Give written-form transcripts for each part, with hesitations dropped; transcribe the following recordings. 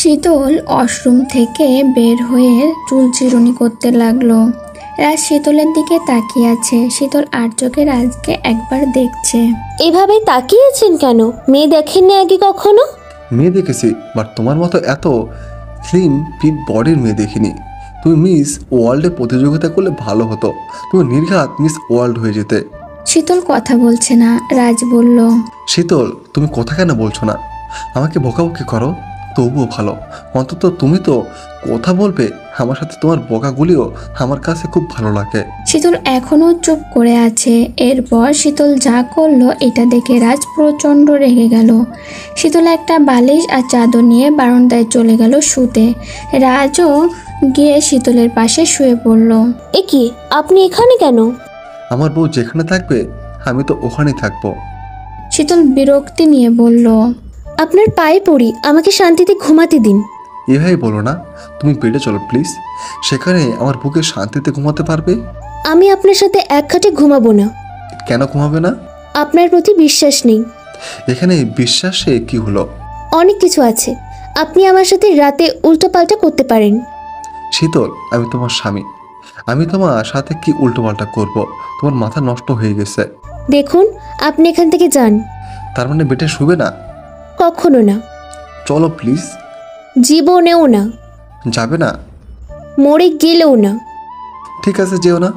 শীতল ওয়াশরুম থেকে বের হয়ে চুল চিরুনি করতে লাগলো। রাজ শীতলের দিকে তাকিয়ে আছে। শীতল আর চোখে রাজকে একবার দেখছে। এভাবে তাকিয়ে আছেন কেন? মেয়ে দেখেননি আগে কখনো? মেয়ে দেখেছি, বাট তোমার মতো এত স্লিম ফিট বডির মেয়ে দেখিনি। তুমি মিস ওয়ার্ল্ডে প্রতিযোগিতা করলে ভালো হতো, তুমি নির্ঘাত মিস ওয়ার্ল্ড হয়ে যেতে। শীতল কথা বলছে না। রাজ বলল, শীতল তুমি কথা কেন বলছো না? আমাকে বকাবকি করো, তবুও ভালো। অন্তত তুমি তো কথা বলবে আমার সাথে। তোমার বকাগুলিও আমার কাছে খুব ভালো লাগে। শীতল এখনো চুপ করে আছে। এরপর শীতল যা করলো এটা দেখে রাজ প্রচণ্ড রেগে গেল। শীতল একটা বালিশ আর চাদর নিয়ে বারান্দায় চলে গেল শুতে। রাজও গিয়ে শীতলের পাশে শুয়ে পড়ল। এ কি, আপনি এখানে কেন? আমার বউ যেখানে থাকবে আমি তো ওখানেই থাকবো। শীতল বিরক্তি নিয়ে বলল, আপনার পায়ে পড়ি, আমাকে শান্তিতে ঘুমাতে দিন। এভাবে বলো না, তুমি বেডে চলো প্লিজ, সেখানে আমার বুকে শান্তিতে ঘুমাতে পারবে। আমি আপনার সাথে এক খাটে ঘুমাবো না। কেন ঘুমাবে না? আপনার প্রতি বিশ্বাস নেই। এখানে বিশ্বাসে কি হলো? অনেক কিছু আছে। আপনি আমার সাথে রাতে উল্টোপাল্টা করতে পারেন। শীতল আমি তোমার স্বামী, আমি তোমার সাথে কি উল্টোপাল্টা করব? তোমার মাথা নষ্ট হয়ে গেছে। দেখুন, আপনি এখান থেকে যান। তার মানে বেটে শুবে না? কখনো না। চলো প্লিজ। জীবনেও না। যাবে না? মরে গেলেও না। ঠিক আছে, যেও না।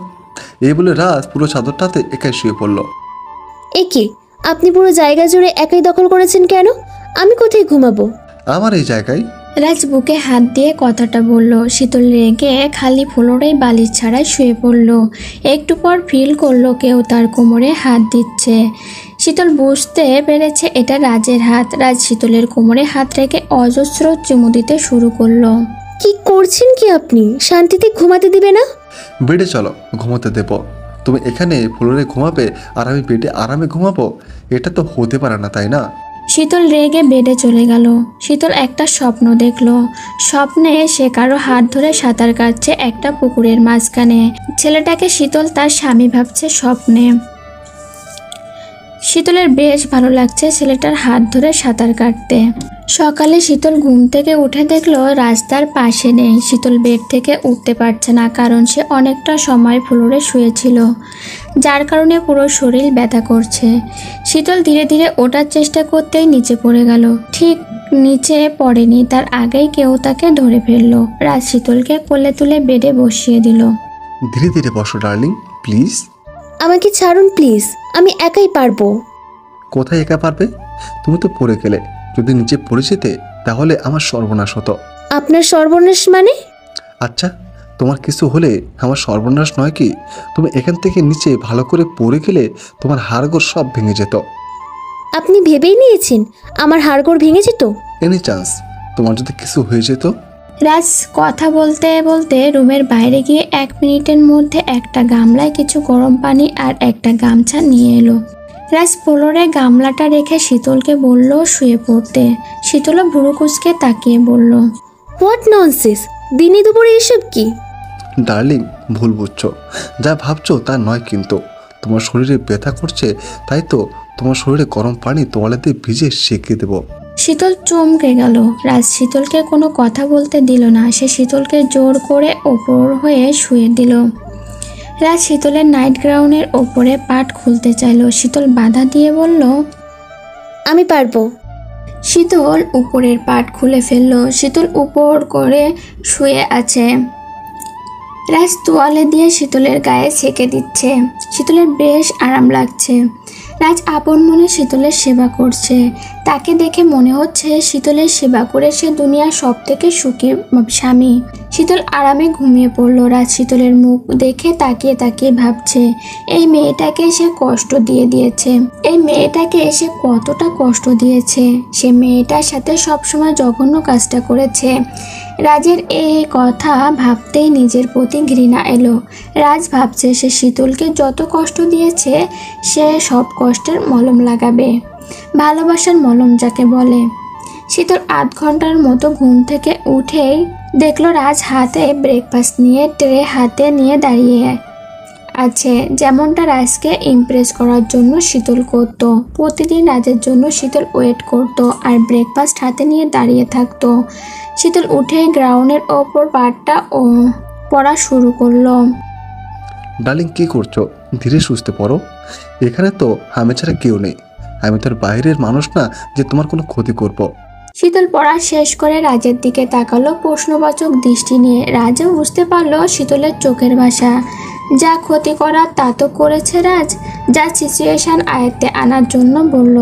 এই বলে রাজ পুরো চাদরটাতে একাই শুয়ে পড়লো। এ কি, আপনি পুরো জায়গা জুড়ে একাই দখল করেছেন কেন? আমি কোথায় ঘুমাবো? আমার এই জায়গায়। রাজ বুকে হাত দিয়ে কথাটা বলল। শীতল রেগে খালি ফ্লোরে বালিশ ছাড়াই শুয়ে পড়ল। একটু পর ফিল করলো কেউ তার কোমরে হাত দিচ্ছে। শীতল বুঝতে পেরেছে এটা রাজের হাত। রাজ শীতলের কোমরে হাত রেখে অজস্র চুমু দিতে শুরু করলো। কি করছেন কি আপনি? শান্তিতে ঘুমাতে দিবে না? বেডে চলো, ঘুমোতে দেব। তুমি এখানে ফ্লোরে ঘুমাবে আর আমি বেডে আরামে ঘুমাবো? এটা তো হতে পারে না, তাই না? শীতল রেগে বেডে চলে গেল। শীতল একটা স্বপ্ন দেখলো। স্বপ্নে সে কারো হাত ধরে সাঁতার কাটছে একটা পুকুরের মাঝখানে। ছেলেটাকে শীতল তার স্বামী ভাবছে স্বপ্নে। শীতলের বেশ ভালো লাগছে ছেলেটার হাত ধরে সাঁতার কাটতে। সকালে শীতল ঘুম থেকে উঠে দেখলো রাস্তার পাশে নেই। শীতল বেড থেকে উঠতে পারছে না, কারণ সে অনেকটা সময় ফ্লোরে শুয়েছিল, যার কারণে পুরো শরীর ব্যথা করছে। শীতল ধীরে ধীরে ওঠার চেষ্টা করতেই নিচে পড়ে গেল। ঠিক নিচে পড়েনি, তার আগেই কেউ তাকে ধরে ফেললো। রাজ শীতলকে কোলে তুলে বেডে বসিয়ে দিল। ধীরে ধীরে বসো ডার্লিং, প্লিজ। আমাকে ছাড়ুন প্লিজ, আমি একাই পারবো। কোথায় একা পারবে? তুমি তো পড়ে গেলে। যদি নিচে পড়ে যেতে তাহলে আমার সর্বনাশ হতো। আপনার সর্বনাশ মানে? আচ্ছা, তোমার কিছু হলে আমার সর্বনাশ নয় কি? তুমি এখান থেকে নিচে ভালো করে পড়ে গেলে তোমার হাড়গোড় সব ভেঙে যেত। আপনি ভেবেই নিয়েছেন আমার হাড়গোড় ভেঙে যেত? এনি চান্স তোমার যদি কিছু হয়ে যেত? রাজ কথা বলতে বলতে রুমের বাইরে গিয়ে 1 মিনিটের মধ্যে একটা গামলায় কিছু গরম পানি আর একটা গামছা নিয়ে এলো। রাজ ফ্লোরে গামলাটা রেখে শীতলকে বলল শুয়ে পড়তে। শীতলও ভুরু কুঁচকে তাকিয়ে বলল, হোয়াট ননসেন্স! দিনে দুপুরে এসব কি? ডার্লিং, ভুল বুঝছো। যা ভাবছো তা নয় কিন্তু। তোমার শরীরে ব্যথা করছে, তাই তো তোমার শরীরে গরম পানি তোয়ালেতে ভিজে সেঁকে দেবো। শীতল চমকে গেল। রাজ শীতলকে কোনো কথা বলতে দিল না। সে শীতলকে জোর করে ওপর হয়ে শুয়ে দিল। রাজ শীতলের নাইট গ্রাউন্ডের ওপরে পাট খুলতে চাইল। শীতল বাধা দিয়ে বলল, আমি পারবো। শীতল উপরের পাট খুলে ফেলল। শীতল উপর করে শুয়ে আছে। রাজ তোয়ালে দিয়ে শীতলের গায়ে সেঁকে দিচ্ছে। শীতলের বেশ আরাম লাগছে। রাজ আপন মনে শীতলের সেবা করছে। তাকে দেখে মনে হচ্ছে শীতলের সেবা করে সে দুনিয়ার সব থেকে সুখী স্বামী। শীতল আরামে ঘুমিয়ে পড়ল। রাজ শীতলের মুখ দেখে তাকিয়ে তাকিয়ে ভাবছে, এই মেয়েটাকে সে কষ্ট দিয়েছে। এই মেয়েটাকে সে কতটা কষ্ট দিয়েছে। সে মেয়েটার সাথে সবসময় জঘন্য কাজটা করেছে। রাজের এই কথা ভাবতেই নিজের প্রতি ঘৃণা এলো। রাজ ভাবছে সে শীতলকে যত কষ্ট দিয়েছে সে সব কষ্টের মলম লাগাবে, ভালোবাসার মলম যাকে বলে। শীতল আধ ঘন্টার মতো ঘুম থেকে উঠেই দেখলো রাজ হাতে ব্রেকফাস্ট নিয়ে ট্রে হাতে নিয়ে দাঁড়িয়ে আছে, যেমনটা রাজকে ইমপ্রেস করার জন্য শীতল করত। প্রতিদিন রাজের জন্য শীতল ওয়েট করত আর ব্রেকফাস্ট হাতে নিয়ে দাঁড়িয়ে থাকতো। শীতল উঠে গ্রাউন্ডের ওপর পাটটা পড়া শুরু করলো। ডার্লিং কি করছো? ধীরে সুস্থে পড়ো। এখানে তো আমি ছাড়া কেউ নেই। আমি তোর বাইরের মানুষ না যে তোমার কোনো ক্ষতি করব। শীতল পড়া শেষ করে রাজের দিকে তাকালো প্রশ্নবাচক দৃষ্টি নিয়ে। রাজও বুঝতে পারলো শীতলের চোখের ভাষা। যা ক্ষতি করার তা তো করেছে রাজ। যা সিচুয়েশন আয়ত্তে আনার জন্য বলল,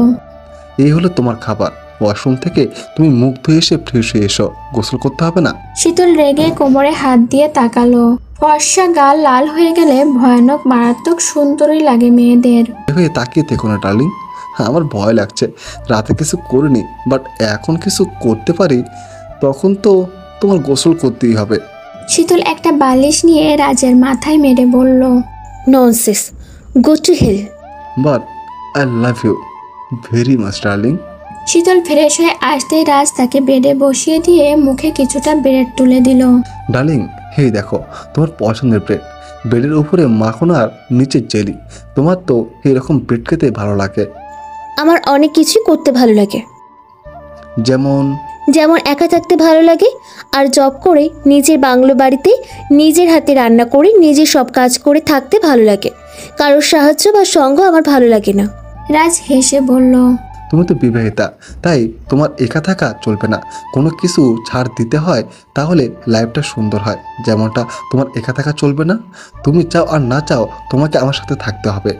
এই হলো তোমার খাবার। ওয়াশরুম থেকে তুমি মুখ ধুয়ে এসে ফ্রেশ হয়ে এসো। গোসল করতে হবে না। শীতল রেগে কোমরে হাত দিয়ে তাকালো। ফর্সা গাল লাল হয়ে গেলে ভয়ানক মারাত্মক সুন্দরী লাগে মেয়েদের। এভাবে তাকিয়ে থেকো না ডার্লিং। আমার ভয় লাগছে। রাতে কিছু করিনি, বাট এখন কিছু করতে পারি, তখন তো তোমার গোসল করতেই হবে। শীতল একটা বালিশ নিয়ে রাজের মাথায় মেরে বলল, nonsense, go to hell. But I love you very much darling. Sheetal fresh হয়ে আসতেই রাজ তাকে বেডে বসিয়ে দিয়ে মুখে কিছুটা ব্রেড তুলে দিল। ডার্লিং, হেই দেখো তোমার পছন্দের ব্রেড। ব্রেডের উপরে মাখন আর নিচে জেলি। তোমার তো এরকম ব্রেড খেতে ভালো লাগে। আমার অনেক কিছুই করতে ভালো লাগে। যেমন? যেমন একা থাকতে ভালো লাগে, আর জব করে নিজের বাংলো বাড়িতে নিজের হাতে রান্না করে নিজের সব কাজ করে থাকতে ভালো লাগে। কারোর সাহায্য বা সঙ্গ আমার ভালো লাগে না। রাজ হেসে বলল, তুমি তো বিবাহিতা, তাই তোমার একা থাকা চলবে না। কোনো কিছু ছাড় দিতে হয়, তাহলে লাইফটা সুন্দর হয়। যেমনটা তোমার একা থাকা চলবে না। তুমি চাও আর না চাও, তোমাকে আমার সাথে থাকতে হবে।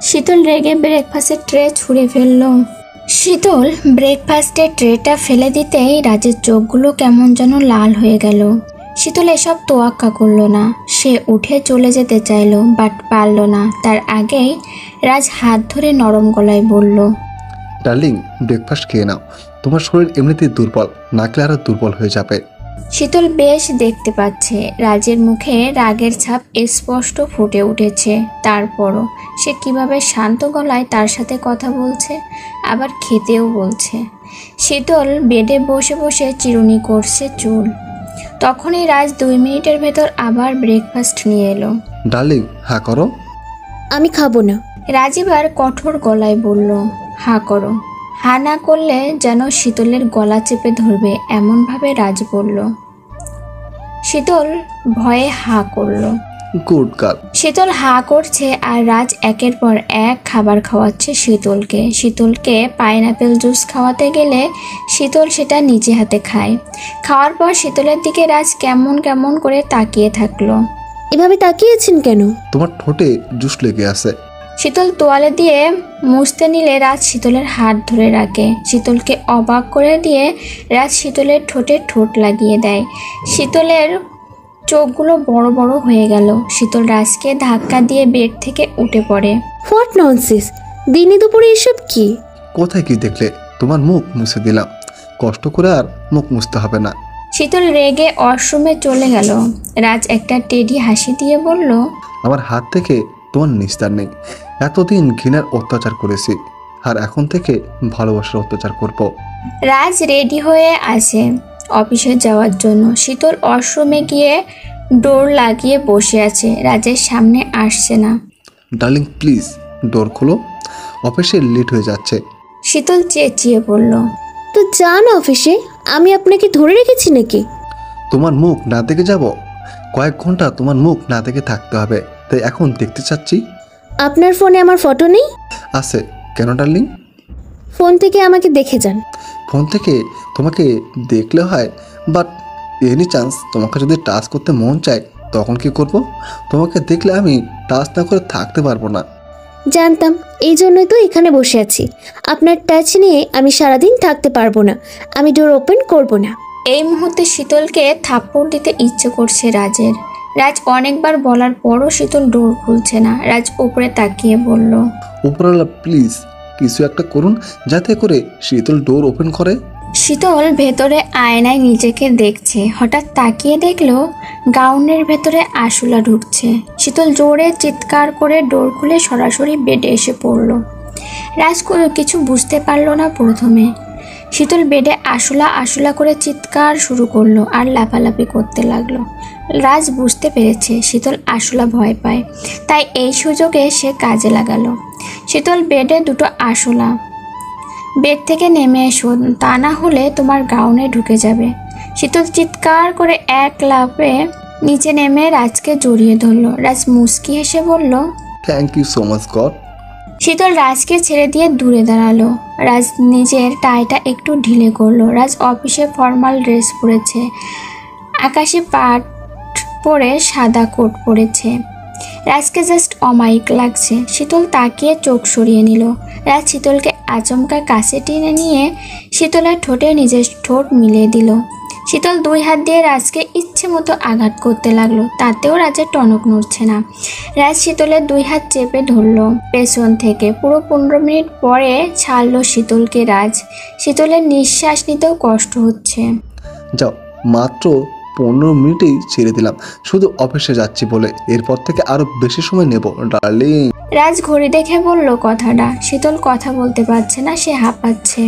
শীতল রেগে ব্রেকফাস্টের ট্রে ছুঁড়ে ফেলল। শীতল ব্রেকফাস্টের ট্রেটা ফেলে দিতেই রাজের চোখগুলো কেমন যেন লাল হয়ে গেল। শীতল এসব তোয়াক্কা করলো না। সে উঠে চলে যেতে চাইলো, বাট পারল না। তার আগেই রাজ হাত ধরে নরম গলায় বলল, ডার্লিং, ব্রেকফাস্ট খেয়ে নাও। তোমার শরীর এমনিতেই দুর্বল, না খেলে আরও দুর্বল হয়ে যাবে। শীতল বেশ দেখতে পাচ্ছে রাজের মুখে রাগের ছাপ স্পষ্ট ফুটে উঠেছে। তারপরও সে কিভাবে শান্ত গলায় তার সাথে কথা বলছে, আবার খেতেও বলছে। শীতল বেডে বসে বসে চিরুনি করছে চুল। তখনই রাজ 2 মিনিটের ভেতর আবার ব্রেকফাস্ট নিয়ে এলো। ডার্লিং, হ্যাঁ করো। আমি খাবো না। রাজ এবার কঠোর গলায় বলল, হা করো। হা না করলে যেন শীতলের গলা চেপে ধরবে এমনভাবে রাজ বলল। শীতল ভয়ে হা করলো। Good girl. শীতল হা করছে আর রাজ একের পর এক খাবার খাওয়াচ্ছে শীতলকে। শীতলকে পাইনাপেল জুস খাওয়াতে গেলে শীতল সেটা নিজে হাতে খায়। খাওয়ার পর শীতলের দিকে রাজ কেমন কেমন করে তাকিয়ে থাকলো। এভাবে তাকিয়েছেন কেন? তোমার ঠোঁটে জুস লেগে আছে। শীতল তোয়ালে দিয়ে মুছতে নিলে রাজ শীতলের হাত ধরে রাখে। শীতলকে অবাক করে দিয়ে রাজ শীতলের ঠোঁটে ঠোঁট লাগিয়ে দেয়। শীতলের চোখগুলো বড় বড় হয়ে গেল। শীতল রাজকে ধাক্কা দিয়ে বেড থেকে উঠে পড়ে। হোয়াট ননসেন্স, দিনে দুপুরে এসব কি? কোথায় কি দেখলে? তোমার মুখ মুছে দিলাম। কষ্ট করে আর মুখ মুছতে হবে না। শীতল রেগে ওয়াশরুমে চলে গেল। রাজ একটা টেডি হাসি দিয়ে বলল, আমার হাত থেকে তোমার নিস্তার নেই। এতদিন ঘৃণার অত্যাচার করেছি, আর এখন থেকে ভালোবাসার অত্যাচার করব। রাজ রেডি হয়ে আসে অফিসে যাওয়ার জন্য। শীতল ওয়াশরুমে গিয়ে ডোর লাগিয়ে বসে আছে। রাজের সামনে আসছে না। ডার্লিং প্লিজ ডোর খোলো, অফিসে লেট হয়ে যাচ্ছে। শীতল চেঁচিয়ে বলল, তো যান অফিসে, আমি আপনাকে ধরে রেখেছি নাকি? তোমার মুখ না দেখে যাব? কয়েক ঘন্টা তোমার মুখ না দেখে থাকতে হবে, তাই এখন দেখতে চাচ্ছি। আপনার ফোনে আমার ফটো নেই? আছে। কেন ডার্লিং? ফোন থেকে আমাকে দেখে যান। ফোন থেকে তোমাকে দেখলে হয়, বাট এনি চান্স তোমাকে যদি টাচ করতে মন চায় তখন কি করব? তোমাকে দেখলে আমি টাচ না করে থাকতে পারবো না। জানতাম, এই জন্যই তো এখানে বসে আছি। আপনার টাচ নিয়ে আমি সারাদিন থাকতে পারবো না। আমি ডোর ওপেন করব না। এই মুহূর্তে শীতলকে থাপ্পড় দিতে ইচ্ছে করছে রাজের। রাজ অনেকবার বলার পরও শীতল ডোর খুলছে না। রাজ উপরে তাকিয়ে বলল, উপরওয়ালা প্লিজ কিছু একটা করুন যাতে করে শীতল ডোর ওপেন করে। শীতল ভেতরে আয়নায় নিজেকে দেখছে। হঠাৎ তাকিয়ে দেখলো গাউনের ভেতরে আশুলা ঢুকছে। শীতল জোরে চিৎকার করে ডোর খুলে সরাসরি বেডে এসে পড়ল। রাজ কিছু বুঝতে পারল না প্রথমে। শীতল বেডে আশুলা আশুলা করে চিৎকার শুরু করলো আর লাফালাফি করতে লাগলো। রাজ বুঝতে পেরেছে শীতল আসলে ভয় পায়, তাই এই সুযোগে সে কাজে লাগালো। শীতল বেডে দুটো আশলা, বেড থেকে নেমে এসো, তা না হলে তোমার গাউনে ঢুকে যাবে। শীতল চিৎকার করে এক লাফে নিচে নেমে রাজকে জড়িয়ে ধরলো। রাজ মুচকি হেসে বলল, thank you so much God. Sheetal রাজকে ছেড়ে দিয়ে দূরে দাঁড়ালো। রাজ নিজের টাইটা একটু ঢিলে করলো। রাজ অফিসে ফর্মাল ড্রেস পরেছে, আকাশি পাট পরে সাদা কোট পরেছে। রাজকে জাস্ট অমায়িক লাগছে। শীতল তাকিয়ে চোখ সরিয়ে নিল। রাজ শীতলকে আচমকা কাছে টেনে নিয়ে শীতলের ঠোঁটে নিজের ঠোঁট মিলিয়ে দিল। শীতল দুই হাত দিয়ে রাজকে ইচ্ছে মতো আঘাত করতে লাগলো, তাতেও রাজের টনক নড়ছে না। রাজ শীতলের দুই হাত চেপে ধরল পেছন থেকে। পুরো 15 মিনিট পরে ছাড়লো শীতলকে রাজ। শীতলের নিঃশ্বাস নিতেও কষ্ট হচ্ছে। যাও, মাত্র 15 মিনিটেই ছেড়ে দিলাম, শুধু অফিসে যাচ্ছি বলে। এরপর থেকে আরো বেশি সময় নেব ডার্লিং। রাজ ঘড়ি দেখে বলল কথাটা। শীতল কথা বলতে পারছে না, সে হাঁপাচ্ছে।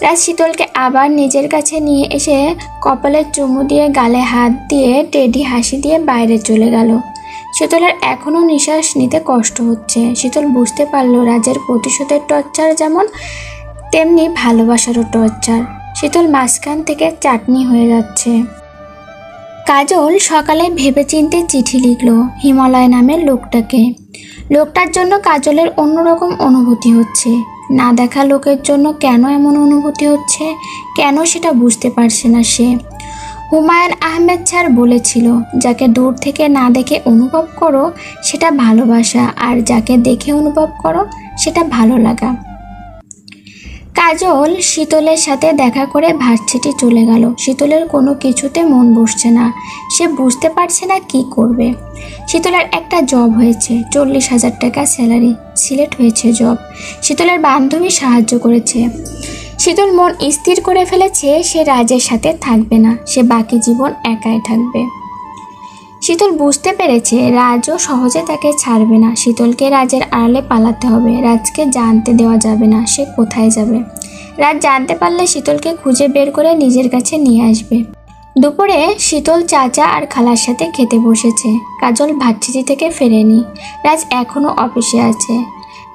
রাজ শীতলকে আবার নিজের কাছে নিয়ে এসে কপালে চুমু দিয়ে গালে হাত দিয়ে টেডি হাসি দিয়ে বাইরে চলে গেল। শীতলের এখনও নিঃশ্বাস নিতে কষ্ট হচ্ছে। শীতল বুঝতে পারল রাজের প্রতিশোধের টর্চার যেমন, তেমনি ভালোবাসারও টর্চার। শীতল মাঝখান থেকে চাটনি হয়ে যাচ্ছে। কাজল সকালে ভেবেচিন্তে চিঠি লিখল হিমালয় নামের লোকটাকে। লোকটার জন্য কাজলের অন্যরকম অনুভূতি হচ্ছে। না দেখা লোকের জন্য কেন এমন অনুভূতি হচ্ছে, কেন সেটা বুঝতে পারছে না সে। হুমায়ুন আহমেদ স্যার বলেছিল, যাকে দূর থেকে না দেখে অনুভব করো সেটা ভালোবাসা, আর যাকে দেখে অনুভব করো সেটা ভালো লাগা। কাজল শীতলের সাথে দেখা করে ভার্সিটি চলে গেল। শীতলের কোনো কিছুতে মন বসছে না, সে বুঝতে পারছে না কি করবে। শীতলের একটা জব হয়েছে, 40,000 টাকা স্যালারি, সিলেক্ট হয়েছে জব। শীতলের বান্ধবী সাহায্য করেছে। শীতল মন স্থির করে ফেলেছে সে রাজের সাথে থাকবে না, সে বাকি জীবন একাই থাকবে। শীতল বুঝতে পেরেছে রাজও সহজে তাকে ছাড়বে না। শীতলকে রাজের আড়ালে পালাতে হবে, রাজকে জানতে দেওয়া যাবে না সে কোথায় যাবে। রাজ জানতে পারলে শীতলকে খুঁজে বের করে নিজের কাছে নিয়ে আসবে। দুপুরে শীতল চাচা আর খালার সাথে খেতে বসেছে। কাজল ভার্সিটি থেকে ফেরেনি, রাজ এখনও অফিসে আছে।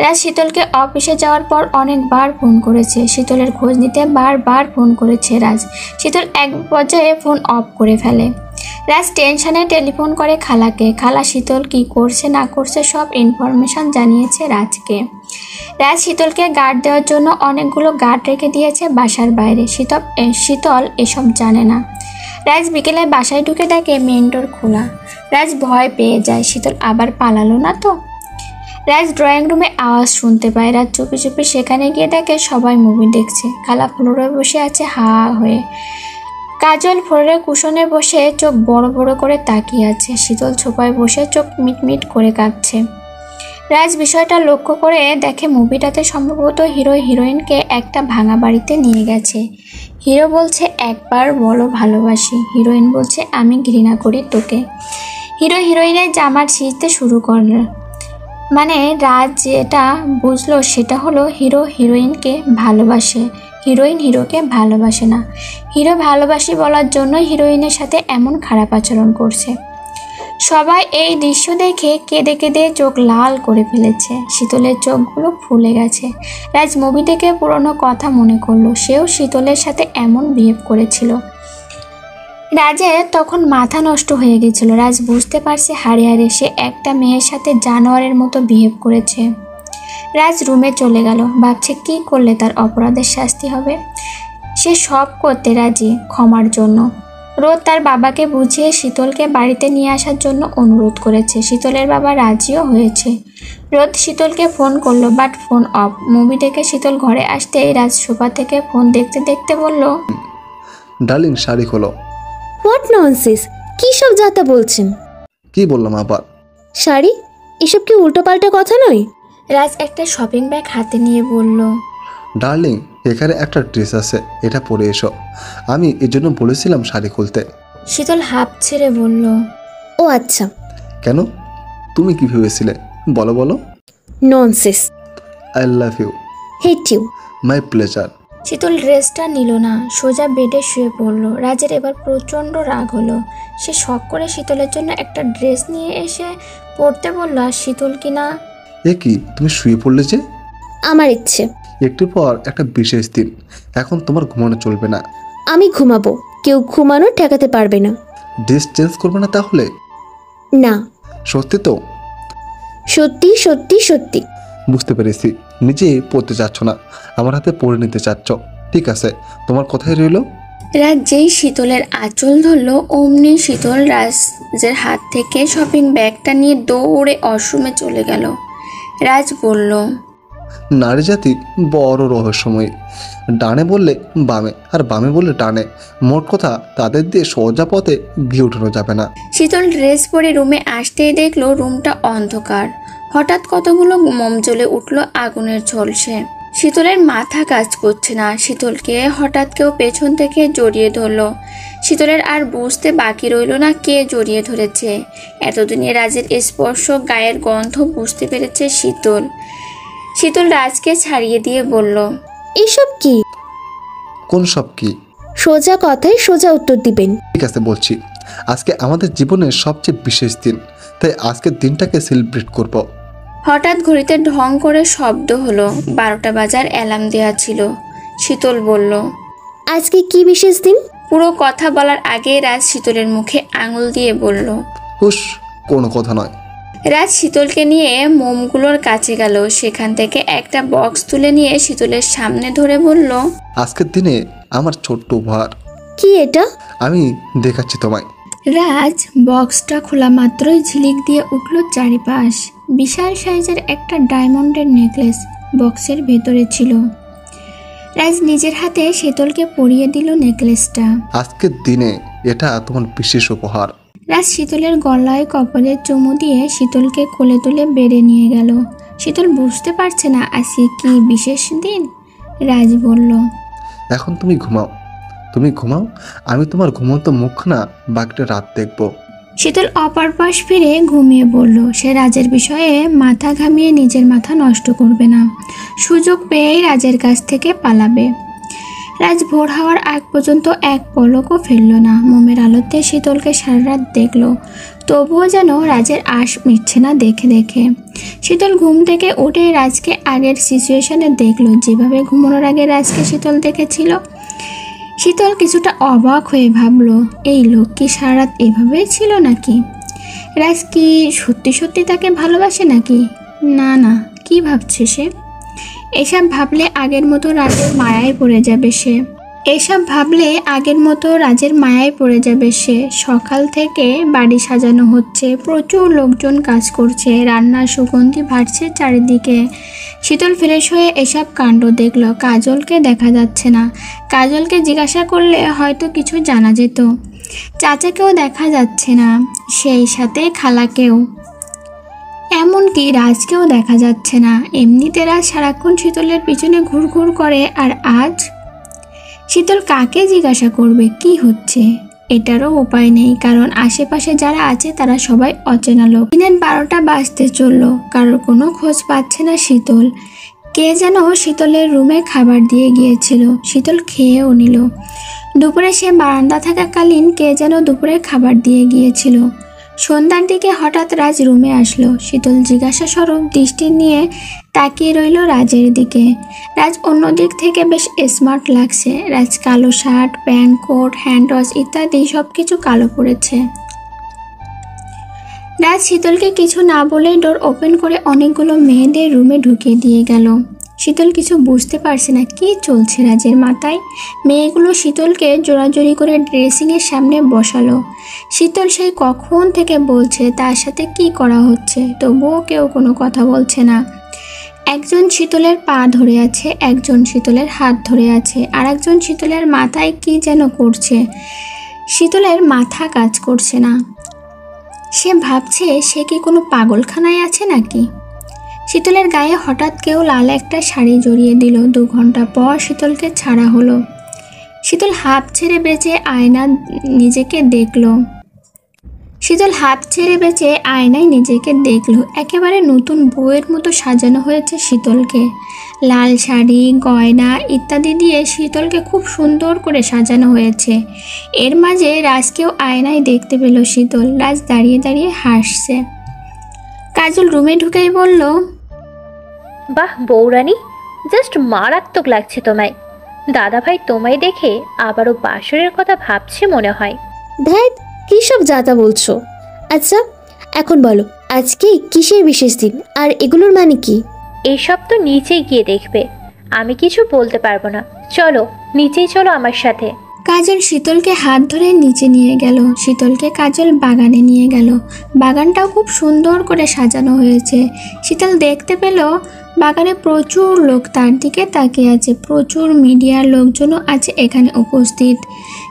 রাজ শীতলকে অফিসে যাওয়ার পর অনেকবার ফোন করেছে, শীতলের খোঁজ নিতে বারবার ফোন করেছে রাজ। শীতল এক পর্যায়ে ফোন অফ করে ফেলে। রাজ টেনশনে টেলিফোন করে খালাকে। খালা শীতল কি করছে না করছে সব ইনফরমেশন জানিয়েছে রাজকে। রাজ শীতলকে গার্ড দেওয়ার জন্য অনেকগুলো গার্ড রেখে দিয়েছে বাসার বাইরে। শীতল এসব জানে না। রাজ বিকেলে বাসায় ঢুকে দেখে মেইন ডোর খোলা। রাজ ভয় পেয়ে যায়, শীতল আবার পালালো না তো। রাজ ড্রয়িং রুমে আওয়াজ শুনতে পায়। রাজ চুপি চুপি সেখানে গিয়ে দেখে সবাই মুভি দেখছে। খালা ফ্লোরে বসে আছে হা হয়ে। কাজল ফ্লোরে কুশনে বসে চোখ বড় বড় করে তাকিয়ে আছে। শীতল ছোপায় বসে চোখ মিটমিট করে কাঁদছে। রাজ বিষয়টা লক্ষ্য করে দেখে মুভিটাতে সম্ভবত হিরো হিরোইনকে একটা ভাঙা বাড়িতে নিয়ে গেছে। হিরো বলছে একবার বলো ভালোবাসি, হিরোইন বলছে আমি ঘৃণা করি তোকে। হিরো হিরোইনের জামার ছিঁড়তে শুরু করল। মানে রাজ যেটা বুঝলো সেটা হলো হিরো হিরোইনকে ভালোবাসে, হিরোইন হিরোকে ভালোবাসে না। হিরো ভালোবাসি বলার জন্য হিরোইনের সাথে এমন খারাপ আচরণ করছে। সবাই এই দৃশ্য দেখে কেঁদে কেঁদে চোখ লাল করে ফেলেছে। শীতলের চোখগুলো ফুলে গেছে। রাজ মুভি থেকে পুরনো কথা মনে করলো, সেও শীতলের সাথে এমন বিহেভ করেছিল। রাজের তখন মাথা নষ্ট হয়ে গেছিল। রাজ বুঝতে পারছে হারে হারে সে একটা মেয়ের সাথে জানোয়ারের মতো বিহেভ করেছে। রাজ রুমে চলে গেল, ভাবছে কি করলে তার অপরাধের শাস্তি হবে। সে সব করতে রাজি, ক্ষমার জন্য। রোদ তার বাবাকে বুঝিয়ে শীতলকে বাড়িতে নিয়ে আসার জন্য অনুরোধ করেছে। শীতলের বাবা রাজিও হয়েছে। রোদ শীতলকে ফোন করলো, বাট ফোন অফ। মুভি দেখে শীতল ঘরে আসতেই রাজ সোফা থেকে ফোন দেখতে দেখতে বলল, ডার্লিং শাড়ি খোলো। হোয়াট ননসেন্স, কী সব যাতা বলছেন? কি বললাম আবার? শাড়ি? এসব কি উল্টোপাল্টা কথা নয়? রাজ একটা শপিং ব্যাগ হাতে নিয়ে বলল, ডার্লিং এখানে একটা ড্রেস আছে, এটা পরে এসো। আমি এর জন্য বলেছিলাম শাড়ি খুলতে। শীতল হাঁপ ছেড়ে বলল, ও আচ্ছা। কেন, তুমি কি ভেবেছিলে? বলো বলো। Nonsense. I love you. Hate you. My pleasure. Sheetal ড্রেসটা নিল না, সোজা বেডে শুয়ে পড়ল। রাজের এবার প্রচণ্ড রাগ হলো। সে শখ করে শীতলের জন্য একটা ড্রেস নিয়ে এসে পরতে বলল, আর শীতল কিনা। এ কি, তুমি শুয়ে পড়লে যে? আমার ইচ্ছে। একটু পর একটা বিশেষ দিন, এখন তোমার ঘুমানো চলবে না। আমি ঘুমাবো, কেউ ঘুমানো ঠেকাতে পারবে না। ড্রেস চেঞ্জ করবে না তাহলে? না, সত্যি তো? সত্যি সত্যি সত্যি। বুঝতে পেরেছি, নিজে পড়তে চাচ্ছ না, আমার হাতে পড়ে নিতে চাচ্ছ। ঠিক আছে, তোমার কথাই রইলো। রাজ যেই শীতলের আঁচল ধরল, অমনি শীতল রাজের হাত থেকে শপিং ব্যাগটা নিয়ে দৌড়ে ওয়াশরুমে চলে গেল। রাজ বলল, নারী জাতি বড় রহস্যময়ী। ডানে বললে বামে, আর বামে বললে ডানে। মোট কথা, তাদের দিয়ে সোজা পথে গিয়ে উঠানো যাবে না। শীতল ড্রেস পরে রুমে আসতেই দেখলো রুমটা অন্ধকার। হঠাৎ কতগুলো মোম জ্বলে উঠল আগুনের ঝলসে। শীতলের মাথা কাজ করছে না। শীতলকে হঠাৎ কেউ পেছন থেকে জড়িয়ে ধরলো। শীতলের আর বুঝতে বাকি রইল না কে জড়িয়ে ধরেছে। এতদিনে রাজের স্পর্শ, গায়ের গন্ধ বুঝতে পেরেছে শীতল। শীতল রাজকে ছাড়িয়ে দিয়ে বলল, এসব কি? কোন সব কি? সোজা কথায় সোজা উত্তর দিবেন। ঠিক আছে, বলছি। আজকে আমাদের জীবনের সবচেয়ে বিশেষ দিন, তাই আজকের দিনটাকে সেলিব্রেট করব। হঠাৎ ঘড়িতে ঢং করে শব্দ হলো। 12টা বাজার অ্যালার্ম দেওয়া ছিল। শীতল বলল, আজকে কি বিশেষ দিন? পুরো কথা বলার আগে রাজ শীতলের মুখে আঙুল দিয়ে বলল, হুস, কোনো কথা নয়। রাজ শীতলকে নিয়ে মোমগুলোর কাছে গেল। সেখান থেকে একটা বক্স তুলে নিয়ে শীতলের সামনে ধরে বলল, আজকের দিনে আমার ছোট্ট উপহার। কি এটা? আমি দেখাচ্ছি তোমায়। রাজ বক্সটা খোলা মাত্রই ঝিলিক দিয়ে উঠল চারিপাশ। বিশাল সাইজের একটা ডায়মন্ডের নেকলেস বক্সের ভেতরে ছিল। রাজ নিজের হাতে শীতলকে পরিয়ে দিল নেকলেসটা। আজকের দিনে এটা তোমার বিশেষ উপহার। রাজ শীতলের গলায় কপালে চুমু দিয়ে শীতলকে কোলে তুলে বেড়ে নিয়ে গেল। শীতল বুঝতে পারছে না আজকে কি বিশেষ দিন। রাজ বলল, এখন তুমি ঘুমাও, তুমি ঘুমাও। আমি তোমার ঘুমন্ত মুখখানা বাকিটা রাত দেখব। শীতল অপর পাশ ফিরে ঘুমিয়ে পড়ল। সে রাজের বিষয়ে মাথা ঘামিয়ে নিজের মাথা নষ্ট করবে না। সুযোগ পেয়েই রাজের কাছ থেকে পালাবে। রাজ ভোর হওয়ার আগ পর্যন্ত এক পলকও ফেলল না। মোমের আলোতে শীতলকে সারা রাত দেখল, তবুও যেন রাজের আশ মিটছে না দেখে দেখে। শীতল ঘুম থেকে উঠে রাজকে আগের সিচুয়েশনে দেখলো, যেভাবে ঘুমানোর আগে রাজকে শীতল দেখেছিল। শীতল কিছুটা অবাক হয়ে ভাবলো, এই লোক কি সারা রাত এভাবেই ছিল নাকি? রাজ কি সত্যি সত্যি তাকে ভালোবাসে নাকি? না না, কি ভাবছে সে? এসব ভাবলে আগের মতো রাজের মায়ায় পড়ে যাবে সে। সকাল থেকে বাড়ি সাজানো হচ্ছে, প্রচুর লোকজন কাজ করছে, রান্নার সুগন্ধি ভাসছে চারিদিকে। শীতল ফ্রেশ হয়ে এসব কাণ্ড দেখল। কাজলকে দেখা যাচ্ছে না। কাজলকে জিজ্ঞাসা করলে হয়তো কিছু জানা যেত। চাচাকেও দেখা যাচ্ছে না, সেই সাথে খালাকেও, এমনকি রাজকেও দেখা যাচ্ছে না। এমনিতে রাজ সারাক্ষণ শীতলের পিছনে ঘুরঘুর করে, আর আজ শীতল কাকে জিজ্ঞাসা করবে কি হচ্ছে? এটারও উপায় নেই, কারণ আশেপাশে যারা আছে তারা সবাই অচেনা লোক। দিনের 12টা বাজতে চলল, কারোর কোনো খোঁজ পাচ্ছে না শীতল। কে যেন শীতলের রুমে খাবার দিয়ে গিয়েছিল, শীতল খেয়েও নিল। দুপুরে সে বারান্দা থাকাকালীন কে যেন দুপুরে খাবার দিয়ে গিয়েছিল। সন্ধ্যার দিকে হঠাৎ রাজ রুমে আসলো। শীতল জিজ্ঞাসা স্বরূপ দৃষ্টি নিয়ে তাকিয়ে রইল রাজের দিকে। রাজ অন্য দিক থেকে বেশ স্মার্ট লাগছে। রাজ কালো shirt, pant, coat, hand wash ইত্যাদি সব কিছু কালো পরেছে। রাজ শীতলকে কিছু না বলেই ডোর ওপেন করে অনেকগুলো মেয়েদের রুমে ঢুকিয়ে দিয়ে গেল। শীতল কিছু বুঝতে পারছে না কি চলছে রাজের মাথায়। মেয়েগুলো শীতলকে জোরাজোরি করে ড্রেসিংয়ের সামনে বসালো। শীতল সেই কখন থেকে বলছে তার সাথে কি করা হচ্ছে, তবুও কেউ কোনো কথা বলছে না। একজন শীতলের পা ধরে আছে, একজন শীতলের হাত ধরে আছে, আর একজন শীতলের মাথায় কি যেন করছে। শীতলের মাথা কাজ করছে না। সে ভাবছে সে কি কোনো পাগলখানায় আছে নাকি। শীতলের গায়ে হঠাৎ কেউ লাল একটা শাড়ি জড়িয়ে দিল। 2 ঘন্টা পর শীতলকে ছাড়া হলো। শীতল হাঁপ ছেড়ে বেঁচে আয়না নিজেকে দেখল। শীতল হাত ছেড়ে বেঁচে আয়নায় নিজেকে দেখলো। একেবারে নতুন বউয়ের মতো সাজানো হয়েছে শীতলকে। লাল শাড়ি, গয়না ইত্যাদি দিয়ে শীতলকে খুব সুন্দর করে সাজানো হয়েছে। এর মাঝে রাজকেও আয়নায় দেখতে পেল শীতল। রাজ দাঁড়িয়ে দাঁড়িয়ে হাসছে। কাজল রুমে ঢুকেই বলল, বাহ বৌরানী, জাস্ট মারাত্মক লাগছে তোমায়। দাদাভাই তোমায় দেখে আবারও বাসরের কথা ভাবছে মনে হয়। ধ্যাত, কী সব যাতা বলছো? আচ্ছা এখন বলো, আজকে কিসের বিশেষ দিন আর এগুলোর মানে কি? এসব তো নিচেই গিয়ে দেখবে, আমি কিছু বলতে পারবো না। চলো নিচেই চলো আমার সাথে। কাজল শীতলকে হাত ধরে নিচে নিয়ে গেল। শীতলকে কাজল বাগানে নিয়ে গেল। বাগানটাও খুব সুন্দর করে সাজানো হয়েছে। শীতল দেখতে পেল বাগানে প্রচুর লোক তার দিকে তাকিয়ে আছে। প্রচুর মিডিয়ার লোকজনও আছে এখানে উপস্থিত।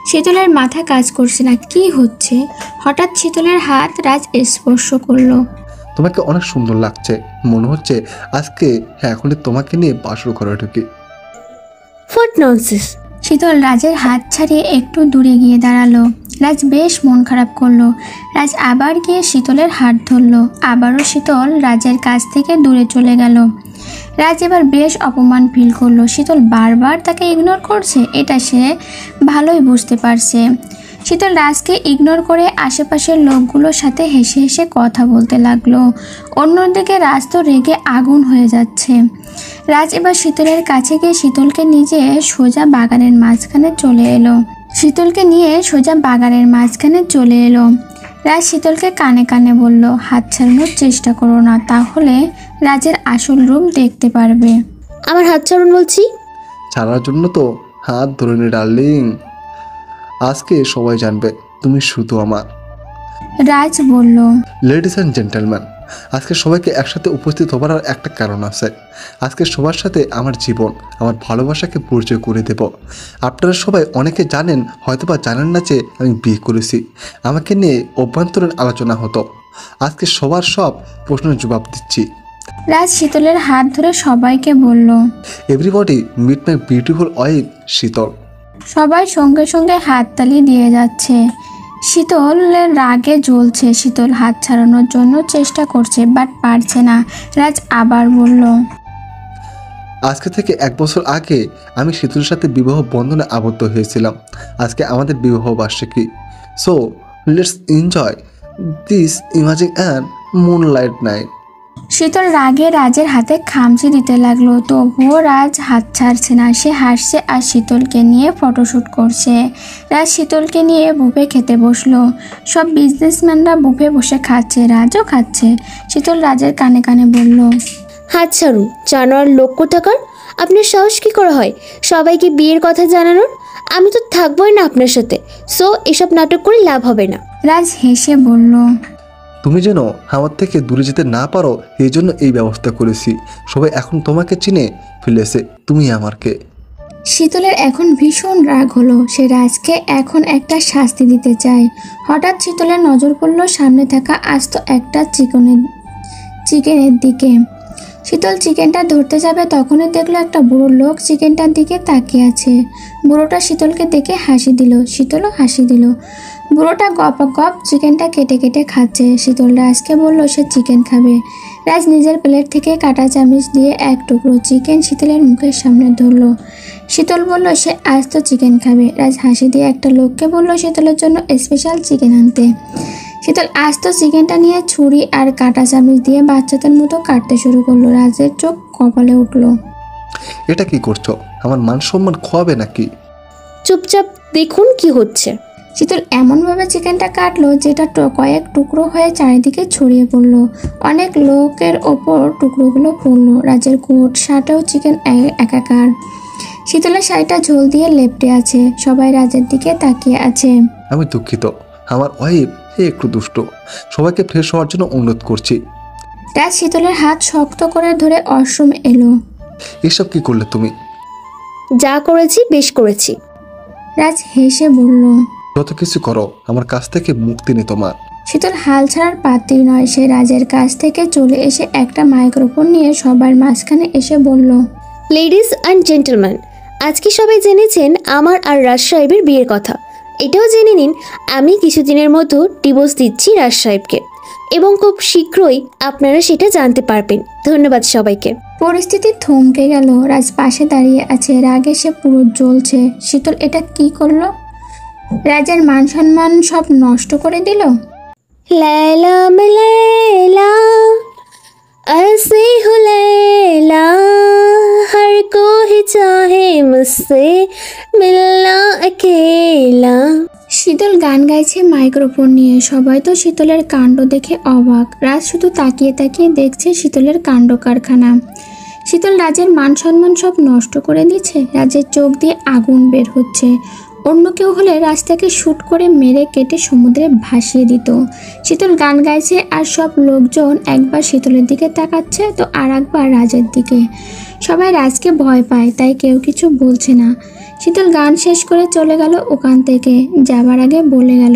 শীতলের মাথা কাজ করছে না, কি হচ্ছে। হঠাৎ শীতলের হাত রাজ স্পর্শ করলো। তোমাকে অনেক সুন্দর লাগছে, মনে হচ্ছে আজকে এখনই তোমাকে নিয়ে বাসর ঘরে ঢুকি। What nonsense! শীতল রাজের হাত ছাড়িয়ে একটু দূরে গিয়ে দাঁড়ালো। রাজ বেশ মন খারাপ করলো। রাজ আবার গিয়ে শীতলের হাত ধরলো। আবারও শীতল রাজের কাছ থেকে দূরে চলে গেল। রাজ এবার বেশ অপমান ফিল করলো। শীতল বারবার তাকে ইগনোর করছে, এটা সে ভালোই বুঝতে পারছে। শীতল রাজকে ইগনোর করে আশেপাশের লোকগুলোর সাথে হেসে হেসে কথা বলতে লাগলো। অন্যদিকে রাজ তো রেগে আগুন হয়ে যাচ্ছে। রাজ এবার শীতলের কাছে গিয়ে শীতলকে নিয়ে সোজা বাগানের মাঝখানে চলে এলো। রাজ শীতলকে কানে কানে বলল, হাত ছাড়ানোর চেষ্টা করো না, তাহলে রাজের আসল রূপ দেখতে পারবে। আমার হাত ছাড়ুন বলছি। ছাড়ার জন্য তো হাত ধরে নি ডার্লিং, আজকে সবাই জানবে তুমি শুধু আমার। রাজ বলল, লেডিস অ্যান্ড জেন্টলম্যান, আজকে সবাইকে একসাথে উপস্থিত হবার আর একটা কারণ আছে। আজকে সবার সাথে আমার জীবন, আমার ভালোবাসাকে পরিচয় করে দেব। আপনারা সবাই অনেকে জানেন, হয়তোবা জানেন না যে আমি বিয়ে করেছি। আমাকে নিয়ে অভ্যন্তরীণ আলোচনা হতো, আজকে সবার সব প্রশ্নের জবাব দিচ্ছি। রাজ শীতলের হাত ধরে সবাইকে বলল, everybody meet my beautiful wife Sheetal. সবাই সঙ্গে সঙ্গে হাততালি দিয়ে যাচ্ছে। শীতলের রাগে জ্বলছে। শীতল হাত ছাড়ানোর জন্য চেষ্টা করছে, বাট পারছে না। রাজ আবার বলল, আজকে থেকে 1 বছর আগে আমি শীতলের সাথে বিবাহ বন্ধনে আবদ্ধ হয়েছিলাম। আজকে আমাদের বিবাহ বার্ষিকী। So let's enjoy this imaging and moonlight night. শীতল রাগে রাজের হাতে খামচি দিতে লাগলো, তবুও রাজ হাত ছাড়ছে না। সে হাসছে আর শীতলকে নিয়ে ফটোশ্যুট করছে। রাজ শীতলকে নিয়ে বুফে খেতে বসলো। সব বিজনেসম্যানরা বুফে বসে খাচ্ছে, রাজও খাচ্ছে। শীতল রাজের কানে কানে বলল, হাত ছাড়ুন জানোয়ার লোক কোথাকার! আপনার সাহস কী করে হয় সবাইকে বিয়ের কথা জানানোর? আমি তো থাকবোই না আপনার সাথে, সো এসব নাটক করে লাভ হবে না। রাজ হেসে বলল, তুমি যেন আমার থেকে দূরে যেতে না পারো, এই জন্য এই ব্যবস্থা করেছি। সবাই এখন তোমাকে চিনে ফেলেছে, তুমি আমার কে। শীতলের এখন ভীষণ রাগ হলো। সে রাজকে এখন একটা শাস্তি দিতে চায়। হঠাৎ শীতলের নজর পড়ল সামনে থাকা আস্ত একটা চিকেনের দিকে। শীতল চিকেনটা ধরতে যাবে, তখনই দেখলো একটা বুড়ো লোক চিকেনটার দিকে তাকিয়ে আছে। বুড়োটা শীতলকে দেখে হাসি দিল। শীতলও হাসি দিল। বুড়োটা গপ গপ চিকেনটা কেটে কেটে খাচ্ছে। শীতল রাজকে বলল সে চিকেন খাবে। রাজ নিজের প্লেট থেকে কাঁটা চামচ দিয়ে এক টুকরো চিকেন শীতলের মুখের সামনে ধরলো। শীতল বলল সে আস্ত চিকেন খাবে। রাজ হাসি দিয়ে একটা লোককে বলল শীতলের জন্য স্পেশাল চিকেন আনতে। শীতল আস্ত চিকেনটা নিয়ে ছুরি আর কাঁটা চামচ দিয়ে বাচ্চাদের মতো কাটতে শুরু করলো। রাজের চোখ কপালে উঠল। এটা কি করছো? আমার মান সম্মান খোয়াবে নাকি? চুপচাপ দেখুন কি হচ্ছে। শীতল এমনভাবে চিকেনটা কাটলো যেটা কয়েক টুকরো হয়ে চারিদিকে ছড়িয়ে পড়লো। অনেক লোকের ওপর টুকরোগুলো পড়লো। রাজের কোট শার্টেও চিকেন একাকার। শীতলের শাড়িটা ঝোল দিয়ে লেপটে আছে। সবাই রাজের দিকে তাকিয়ে আছে। আমি দুঃখিত, আমার ওয়াইফ একটু দুষ্ট। সবাইকে ফ্রেশ হওয়ার জন্য অনুরোধ করছি। রাজ শীতলের হাত শক্ত করে ধরে ওয়াশরুম এলো। এসব কি করলে তুমি? যা করেছি বেশ করেছি। রাজ হেসে বলল, যত কিছু করো আমার কাছ থেকে মুক্তি নেই তোমার। শীতল হাল ছাড়ার পাত্রী নয়। সে রাজের কাছ থেকে চলে এসে একটা মাইক্রোফোন নিয়ে সবার মাঝখানে এসে বলল, লেডিস অ্যান্ড জেন্টলম্যান, আজকে সবাই জেনেছেন আমার আর রাজ সাহেবের বিয়ের কথা। এটাও জেনে নিন আমি কিছুদিনের মতো ডিভোর্স দিচ্ছি রাজ সাহেবকে, এবং খুব শীঘ্রই আপনারা সেটা জানতে পারবেন। ধন্যবাদ সবাইকে। পরিস্থিতি থমকে গেল। রাজ পাশে দাঁড়িয়ে আছে, রাগে সে পুরো জ্বলছে। শীতল এটা কি করলো? রাজের মান সম্মান সব নষ্ট করে দিল। लैला में लैला ऐसे हो लैला हर कोई चाहे मुझसे मिलना अकेला। শীতল গান গাইছে মাইক্রোফোন নিয়ে। সবাই তো শীতলের কাণ্ড দেখে অবাক। রাজ শুধু তাকিয়ে তাকিয়ে দেখছে শীতলের কাণ্ড কারখানা। শীতল রাজের মান সম্মান সব নষ্ট করে দিচ্ছে। রাজের চোখ দিয়ে আগুন বের হচ্ছে। অন্য কেউ হলে রাজটাকে শ্যুট করে মেরে কেটে সমুদ্রে ভাসিয়ে দিত। শীতল গান গাইছে আর সব লোকজন একবার শীতলের দিকে তাকাচ্ছে তো আর একবার রাজের দিকে। সবাই রাজকে ভয় পায়, তাই কেউ কিছু বলছে না। শীতল গান শেষ করে চলে গেল ওখান থেকে। যাবার আগে বলে গেল,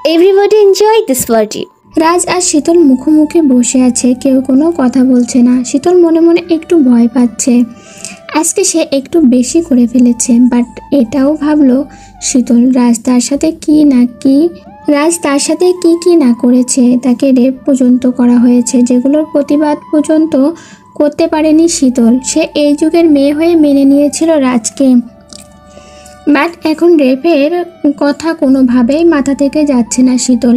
Everybody enjoy this party. রাজ আর শীতল মুখোমুখি বসে আছে, কেউ কোনো কথা বলছে না। শীতল মনে মনে একটু ভয় পাচ্ছে। আজকে সে একটু বেশি করে ফেলেছে, বাট এটাও ভাবলো শীতল রাজ তার সাথে কি না করেছে। তাকে রেপ পর্যন্ত করা হয়েছে, যেগুলোর প্রতিবাদ পর্যন্ত করতে পারেনি শীতল। সে এই যুগের মেয়ে হয়ে মেনে নিয়েছিল রাজকে, বাট এখন রেপের কথা কোনোভাবেই মাথা থেকে যাচ্ছে না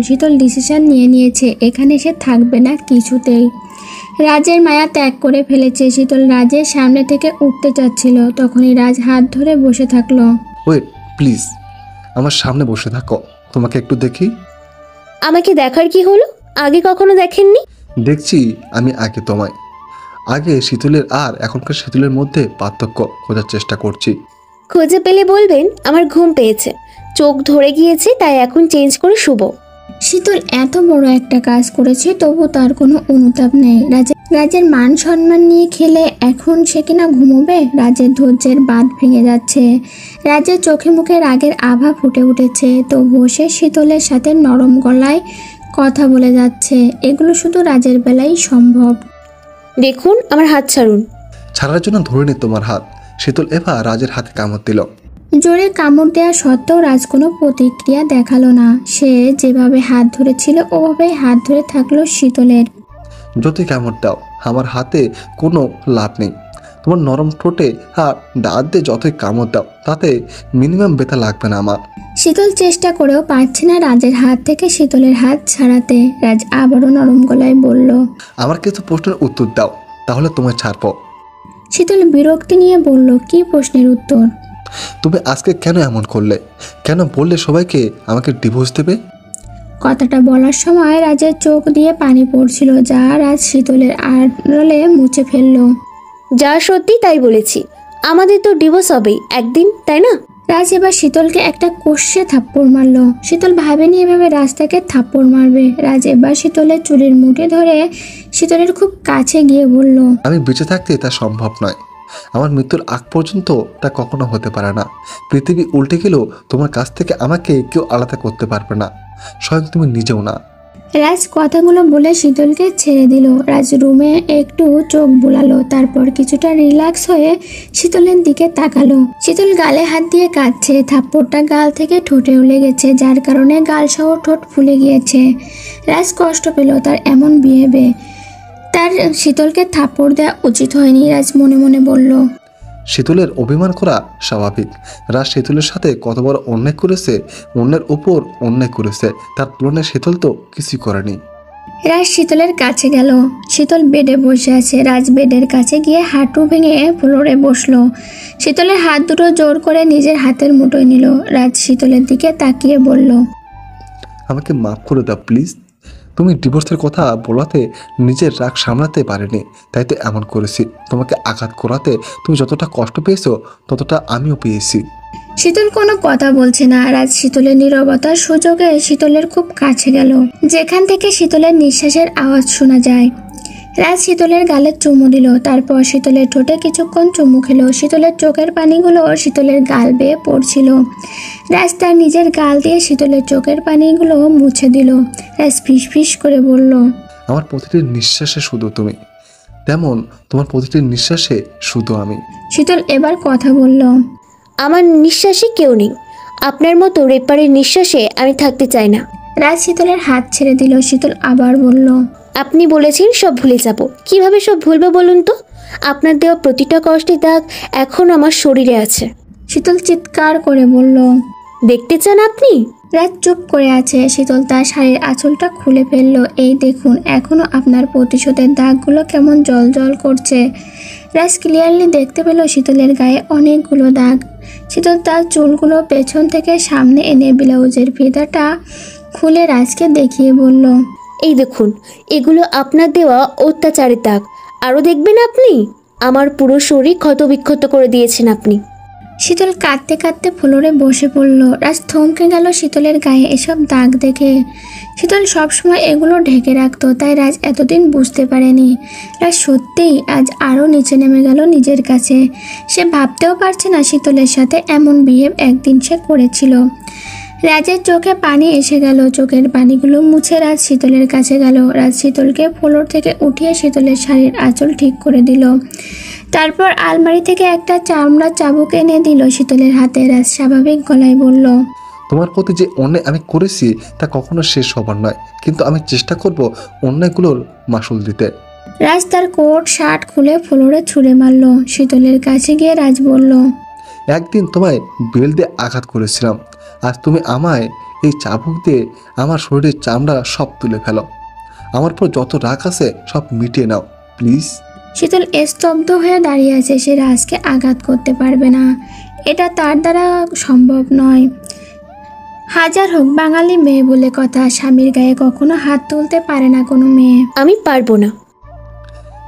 শীতল ডিসিশন নিয়েছে, এখানে সে থাকবে না কিছুতেই। রাজের মায়া ত্যাগ করে ফেলেছে। শীতল রাজের সামনে থেকে উঠতে চাচ্ছিল, তখনই রাজ হাত ধরে বসে থাকলো। ওয়েট প্লিজ, আমার সামনে বসে থাকো, তোমাকে একটু দেখি। আমাকে দেখার কি হলো? আগে কখনো দেখেননি? দেখছি আমি আগে তোমায়। আগে শীতলের আর এখনকার শীতলের মধ্যে পার্থক্য খোঁজার চেষ্টা করছি। খুঁজে পেলে বলবেন আমার ঘুম পেয়েছে, চোখ ধরে গিয়েছে, তাই এখন চেঞ্জ করে শুভ। শীতল এত বড় একটা কাজ করেছে, তবু তার কোনো অনুতাপ নেই। রাজের মান সম্মান নিয়ে খেলে এখন সে কিনা ঘুমোবে? রাজের ধৈর্যের বাঁধ ভেঙে যাচ্ছে। রাজের চোখে মুখে রাগের আভা ফুটে উঠেছে, তো বসে শীতলের সাথে নরম গলায় কথা বলে যাচ্ছে। এগুলো শুধু রাজের বেলায় সম্ভব। দেখুন আমার হাত ছাড়ুন। ছাড়ার জন্য ধরে নি তোমার হাত। শীতল এবার রাজের হাতে কামড় দিল। জোরে কামড় দেওয়া সত্ত্বেও রাজ কোনো প্রতিক্রিয়া দেখালো না। সে যেভাবে হাত ধরেছিল ওভাবেই হাত ধরে থাকলো শীতলের। যতই কামড় দাও আমার হাতে কোনো লাভ নেই। তোমার নরম ঠোঁটে আর দাঁত দিয়ে যতই কামড় দাও তাতে মিনিমাম ব্যথা লাগবে না আমার। শীতল চেষ্টা করেও পারছে না রাজের হাত থেকে শীতলের হাত ছাড়াতে। রাজ আবারও নরম গলায় বলল, আমার কিছু প্রশ্নের উত্তর দাও, তাহলে তোমায় ছাড়বো। শীতল বিরক্তি নিয়ে বলল, কি প্রশ্নের উত্তর? তুমি আজকে কেন এমন করলে? কেন বললে সবাইকে আমাকে ডিভোর্স দেবে? কথাটা বলার সময় রাজের চোখ দিয়ে পানি পড়ছিল, যা রাজ শীতলের আড়ালে মুছে ফেলল। যা সত্যি তাই বলেছি, আমাদের তো ডিভোর্স হবেই একদিন, তাই না? রাজ এবার শীতলকে একটা কষে থাপ্পড় মারল। শীতল ভাবেনি এভাবে রাজটাকে থাপ্পড় মারবে। রাজ এবার শীতলের চুলের মুঠে ধরে শীতলের খুব কাছে গিয়ে বলল, আমি বেঁচে থাকতে তা সম্ভব নয়। আমার মৃত্যুর আগ পর্যন্ত তা কখনো হতে পারে না। পৃথিবী উল্টে গেলেও তোমার কাছ থেকে আমাকে কেউ আলাদা করতে পারবে না, স্বয়ং তুমি নিজেও না। রাজ কথাগুলো বলে শীতলকে ছেড়ে দিল। রাজ রুমে একটু চোখ বুলালো, তারপর কিছুটা রিল্যাক্স হয়ে শীতলের দিকে তাকালো। শীতল গালে হাত দিয়ে কাঁদছে। থাপ্পড়টা গাল থেকে ঠোঁটেও লেগেছে, যার কারণে গাল সহ ঠোঁট ফুলে গিয়েছে। রাজ কষ্ট পেল তার এমন বিহেভে। তার শীতলকে থাপ্পড় দেওয়া উচিত হয়নি, রাজ মনে মনে বলল। শীতলের অভিমান করা স্বাভাবিক। রাজ শীতলের সাথে কত বড় অন্যায় করেছে, অন্যের উপর অন্যায় করেছে, তার তুলনায় শীতল তো কিছুই করেনি। রাজ শীতলের কাছে গেল। শীতল বেডে বসে আছে। রাজ বেডের কাছে গিয়ে হাঁটু ভেঙে ফ্লোরে বসলো। শীতলের হাত দুটো জোর করে নিজের হাতের মুঠোয় নিল। রাজ শীতলের দিকে তাকিয়ে বলল, আমাকে মাফ করে দাও প্লিজ। তুমি ডিভোর্সের কথা বলাতে নিজের রাগ সামলাতে পারিনি, তাই তো এমন করেছি। তোমাকে আঘাত করাতে তুমি যতটা কষ্ট পেয়েছো ততটা আমিও পেয়েছি। শীতল কোনো কথা বলছে না। রাজ শীতলের নীরবতার সুযোগে শীতলের খুব কাছে গেল, যেখান থেকে শীতলের নিঃশ্বাসের আওয়াজ শোনা যায়। রাজ শীতলের গালে চুমু দিল, তারপর শীতলের ঠোঁটে কিছুক্ষণ চুমু খেলো। শীতলের চোখের পানিগুলো শীতলের গাল বেয়ে পড়ছিল। রাজ তার নিজের গাল দিয়ে শীতলের চোখের পানিগুলো মুছে দিল। রাজ ফিস ফিস করে বলল, আমার প্রতিটি নিঃশ্বাসে শুধু তুমি, তেমন তোমার প্রতিটি নিঃশ্বাসে শুধু আমি। শীতল এবার কথা বলল, আমার নিঃশ্বাসে কেউ নেই, আপনার মতো রেপারের নিঃশ্বাসে আমি থাকতে চাই না। রাজ শীতলের হাত ছেড়ে দিল। শীতল আবার বলল, আপনি বলেছেন সব ভুলে যাব, কিভাবে সব ভুলবো বলুন তো? আপনার দেওয়া প্রতিটা কষ্টের দাগ এখন আমার শরীরে আছে। শীতল চিৎকার করে বলল। দেখতে চান আপনি? রাজ চুপ করে আছে। শীতল তার শাড়ির আঁচলটা খুলে ফেললো। এই দেখুন, এখনো আপনার প্রতিশোধের দাগগুলো কেমন জল জল করছে। রাজ ক্লিয়ারলি দেখতে পেল শীতলের গায়ে অনেকগুলো দাগ। শীতল তার চুলগুলো পেছন থেকে সামনে এনে ব্লাউজের ফিতাটা খুলে রাজকে দেখিয়ে বলল, এই দেখুন, এগুলো আপনার দেওয়া অত্যাচারের দাগ। আরও দেখবেন আপনি? আমার পুরো শরীর ক্ষতবিক্ষত করে দিয়েছেন আপনি। শীতল কাঁদতে কাঁদতে ফ্লোরে বসে পড়ল। রাজ থমকে গেল শীতলের গায়ে এসব দাগ দেখে। শীতল সবসময় এগুলো ঢেকে রাখতো, তাই রাজ এতদিন বুঝতে পারেনি। রাজ সত্যিই আজ আরও নিচে নেমে গেল নিজের কাছে। সে ভাবতেও পারছে না শীতলের সাথে এমন বিহেভ একদিন সে করেছিল। রাজের চোখে পানি এসে গেল। চোখের পানিগুলো মুছে রাজ শীতলের কাছে গেল। রাজ শীতলকে ফ্লোর থেকে উঠিয়ে শীতলের শাড়ির আঁচল ঠিক করে দিল। তারপর আলমারি থেকে একটা চামড়ার চাবুক এনে দিল শীতলের হাতে। রাজ স্বাভাবিক গলায় বলল, তোমার প্রতি যে অন্যায় আমি করেছি তা কখনো শেষ হবার নয়, কিন্তু আমি চেষ্টা করব অন্যায়গুলোর মাসুল দিতে। রাজ তার কোট শার্ট খুলে ফ্লোরে ছুঁড়ে মারল। শীতলের কাছে গিয়ে রাজ বলল, একদিন তোমায় বেল দিয়ে আঘাত করেছিলাম, আজ তুমি আমায় এই চাবুক দিয়ে আমার শরীরের চামড়া সব তুলে ফেলো। আমার পর যত রাগ আছে সব মিটিয়ে নাও প্লিজ। শীতল স্তব্ধ হয়ে দাঁড়িয়ে আছে। সে রাজকে আঘাত করতে পারবে না, এটা তার দ্বারা সম্ভব নয়। হাজার হোক, বাঙালি মেয়ে বলে কথা, স্বামীর গায়ে কখনো হাত তুলতে পারে না কোনো মেয়ে। আমি পারবো না।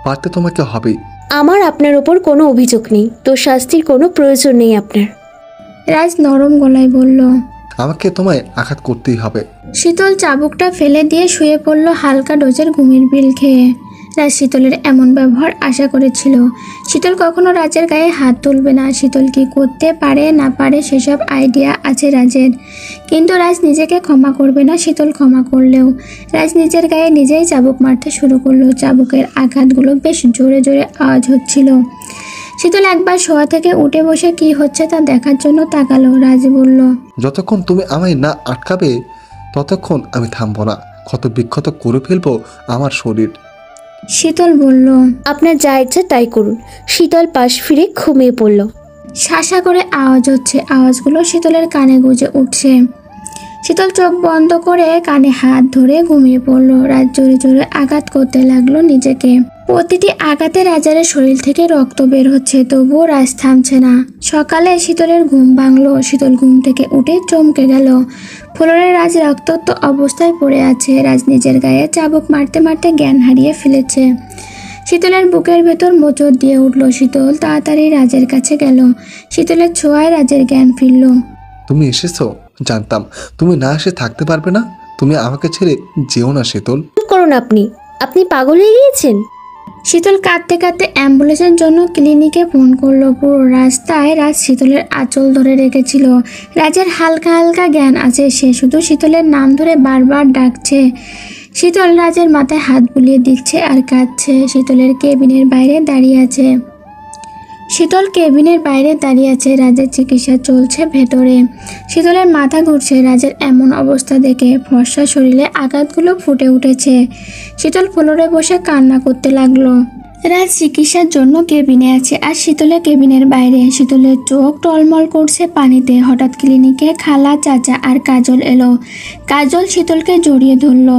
পারতে তোমাকে হবেই। আমার আপনার ওপর কোনো অভিযোগ নেই, তো শাস্তির কোনো প্রয়োজন নেই আপনার। রাজ নরম গলায় বলল। আমাকে তোমায় আঘাত করতেই হবে। শীতল চাবুকটা ফেলে দিয়ে শুয়ে পড়ল হালকা ডোজের ঘুমের পিল খেয়ে। রাজ শীতলের এমন ব্যবহার আশা করেছিল। শীতল কখনো রাজের গায়ে হাত তুলবে না। শীতল কি করতে পারে না পারে সেসব আইডিয়া আছে রাজের, কিন্তু রাজ নিজেকে ক্ষমা করবে না। শীতল ক্ষমা করলেও রাজ নিজের গায়ে নিজেই চাবুক মারতে শুরু করলো। চাবুকের আঘাতগুলো বেশ জোরে জোরে আওয়াজ হচ্ছিল। শীতল একবার শোয়া থেকে উঠে বসে কি হচ্ছে তা দেখার জন্য তাকালো। রাজ বলল, যতক্ষণ তুমি আমায় না আটকাবে ততক্ষণ আমি থামবো না। ক্ষত বিক্ষত করে ফেলবো আমার শরীর। শীতল বলল, আপনার যা ইচ্ছা তাই করুন। শীতল পাশ ফিরে ঘুমিয়ে পড়ল। শাসা করে আওয়াজ হচ্ছে। আওয়াজগুলো শীতলের কানে গুঁজে উঠছে। শীতল চোখ বন্ধ করে কানে হাত ধরে ঘুমিয়ে পড়ল। রাজ জোরে জোরে আঘাত করতে লাগলো নিজেকে। প্রতিটি আঘাতে রাজার শরীর থেকে রক্ত বের হচ্ছে, তবুও রাজ থামছে না। সকালে শীতলের ঘুম ভাঙলো। শীতল ঘুম থেকে উঠে চমকে গেল। ফ্লোরে রাজ রক্তাক্ত অবস্থায় পড়ে আছে। রাজ নিজের গায়ে চাবুক মারতে মারতে জ্ঞান হারিয়ে ফেলেছে। শীতলের বুকের ভেতর মোচড় দিয়ে উঠল। শীতল তাড়াতাড়ি রাজের কাছে গেল। শীতলের ছোঁয়ায় রাজের জ্ঞান ফিরল। তুমি এসেছো, জানতাম তুমি না এসে থাকতে পারবে না। তুমি আমাকে ছেড়ে যেও না শীতল। চুপ করুন আপনি। আপনি পাগল হয়ে গিয়েছেন? শীতল কাঁদতে কাঁদতে অ্যাম্বুলেন্সের জন্য ক্লিনিকে ফোন করলো। পুরো রাস্তায় রাজ শীতলের আঁচল ধরে রেখেছিল। রাজের হালকা হালকা জ্ঞান আছে। সে শুধু শীতলের নাম ধরে বারবার ডাকছে। শীতল রাজের মাথায় হাত বুলিয়ে দিচ্ছে আর কাঁদছে। শীতলের কেবিনের বাইরে দাঁড়িয়ে আছে। রাজের চিকিৎসা চলছে ভেতরে। শীতলের মাথা ঘুরছে রাজের এমন অবস্থা দেখে। ফর্সা শরীরে আঘাতগুলো ফুটে উঠেছে। শীতল ফ্লোরে বসে কান্না করতে লাগলো। রাজ চিকিৎসার জন্য কেবিনে আছে আর শীতলের কেবিনের বাইরে। শীতলের চোখ টলমল করছে পানিতে। হঠাৎ ক্লিনিকে খালা, চাচা আর কাজল এলো। কাজল শীতলকে জড়িয়ে ধরলো।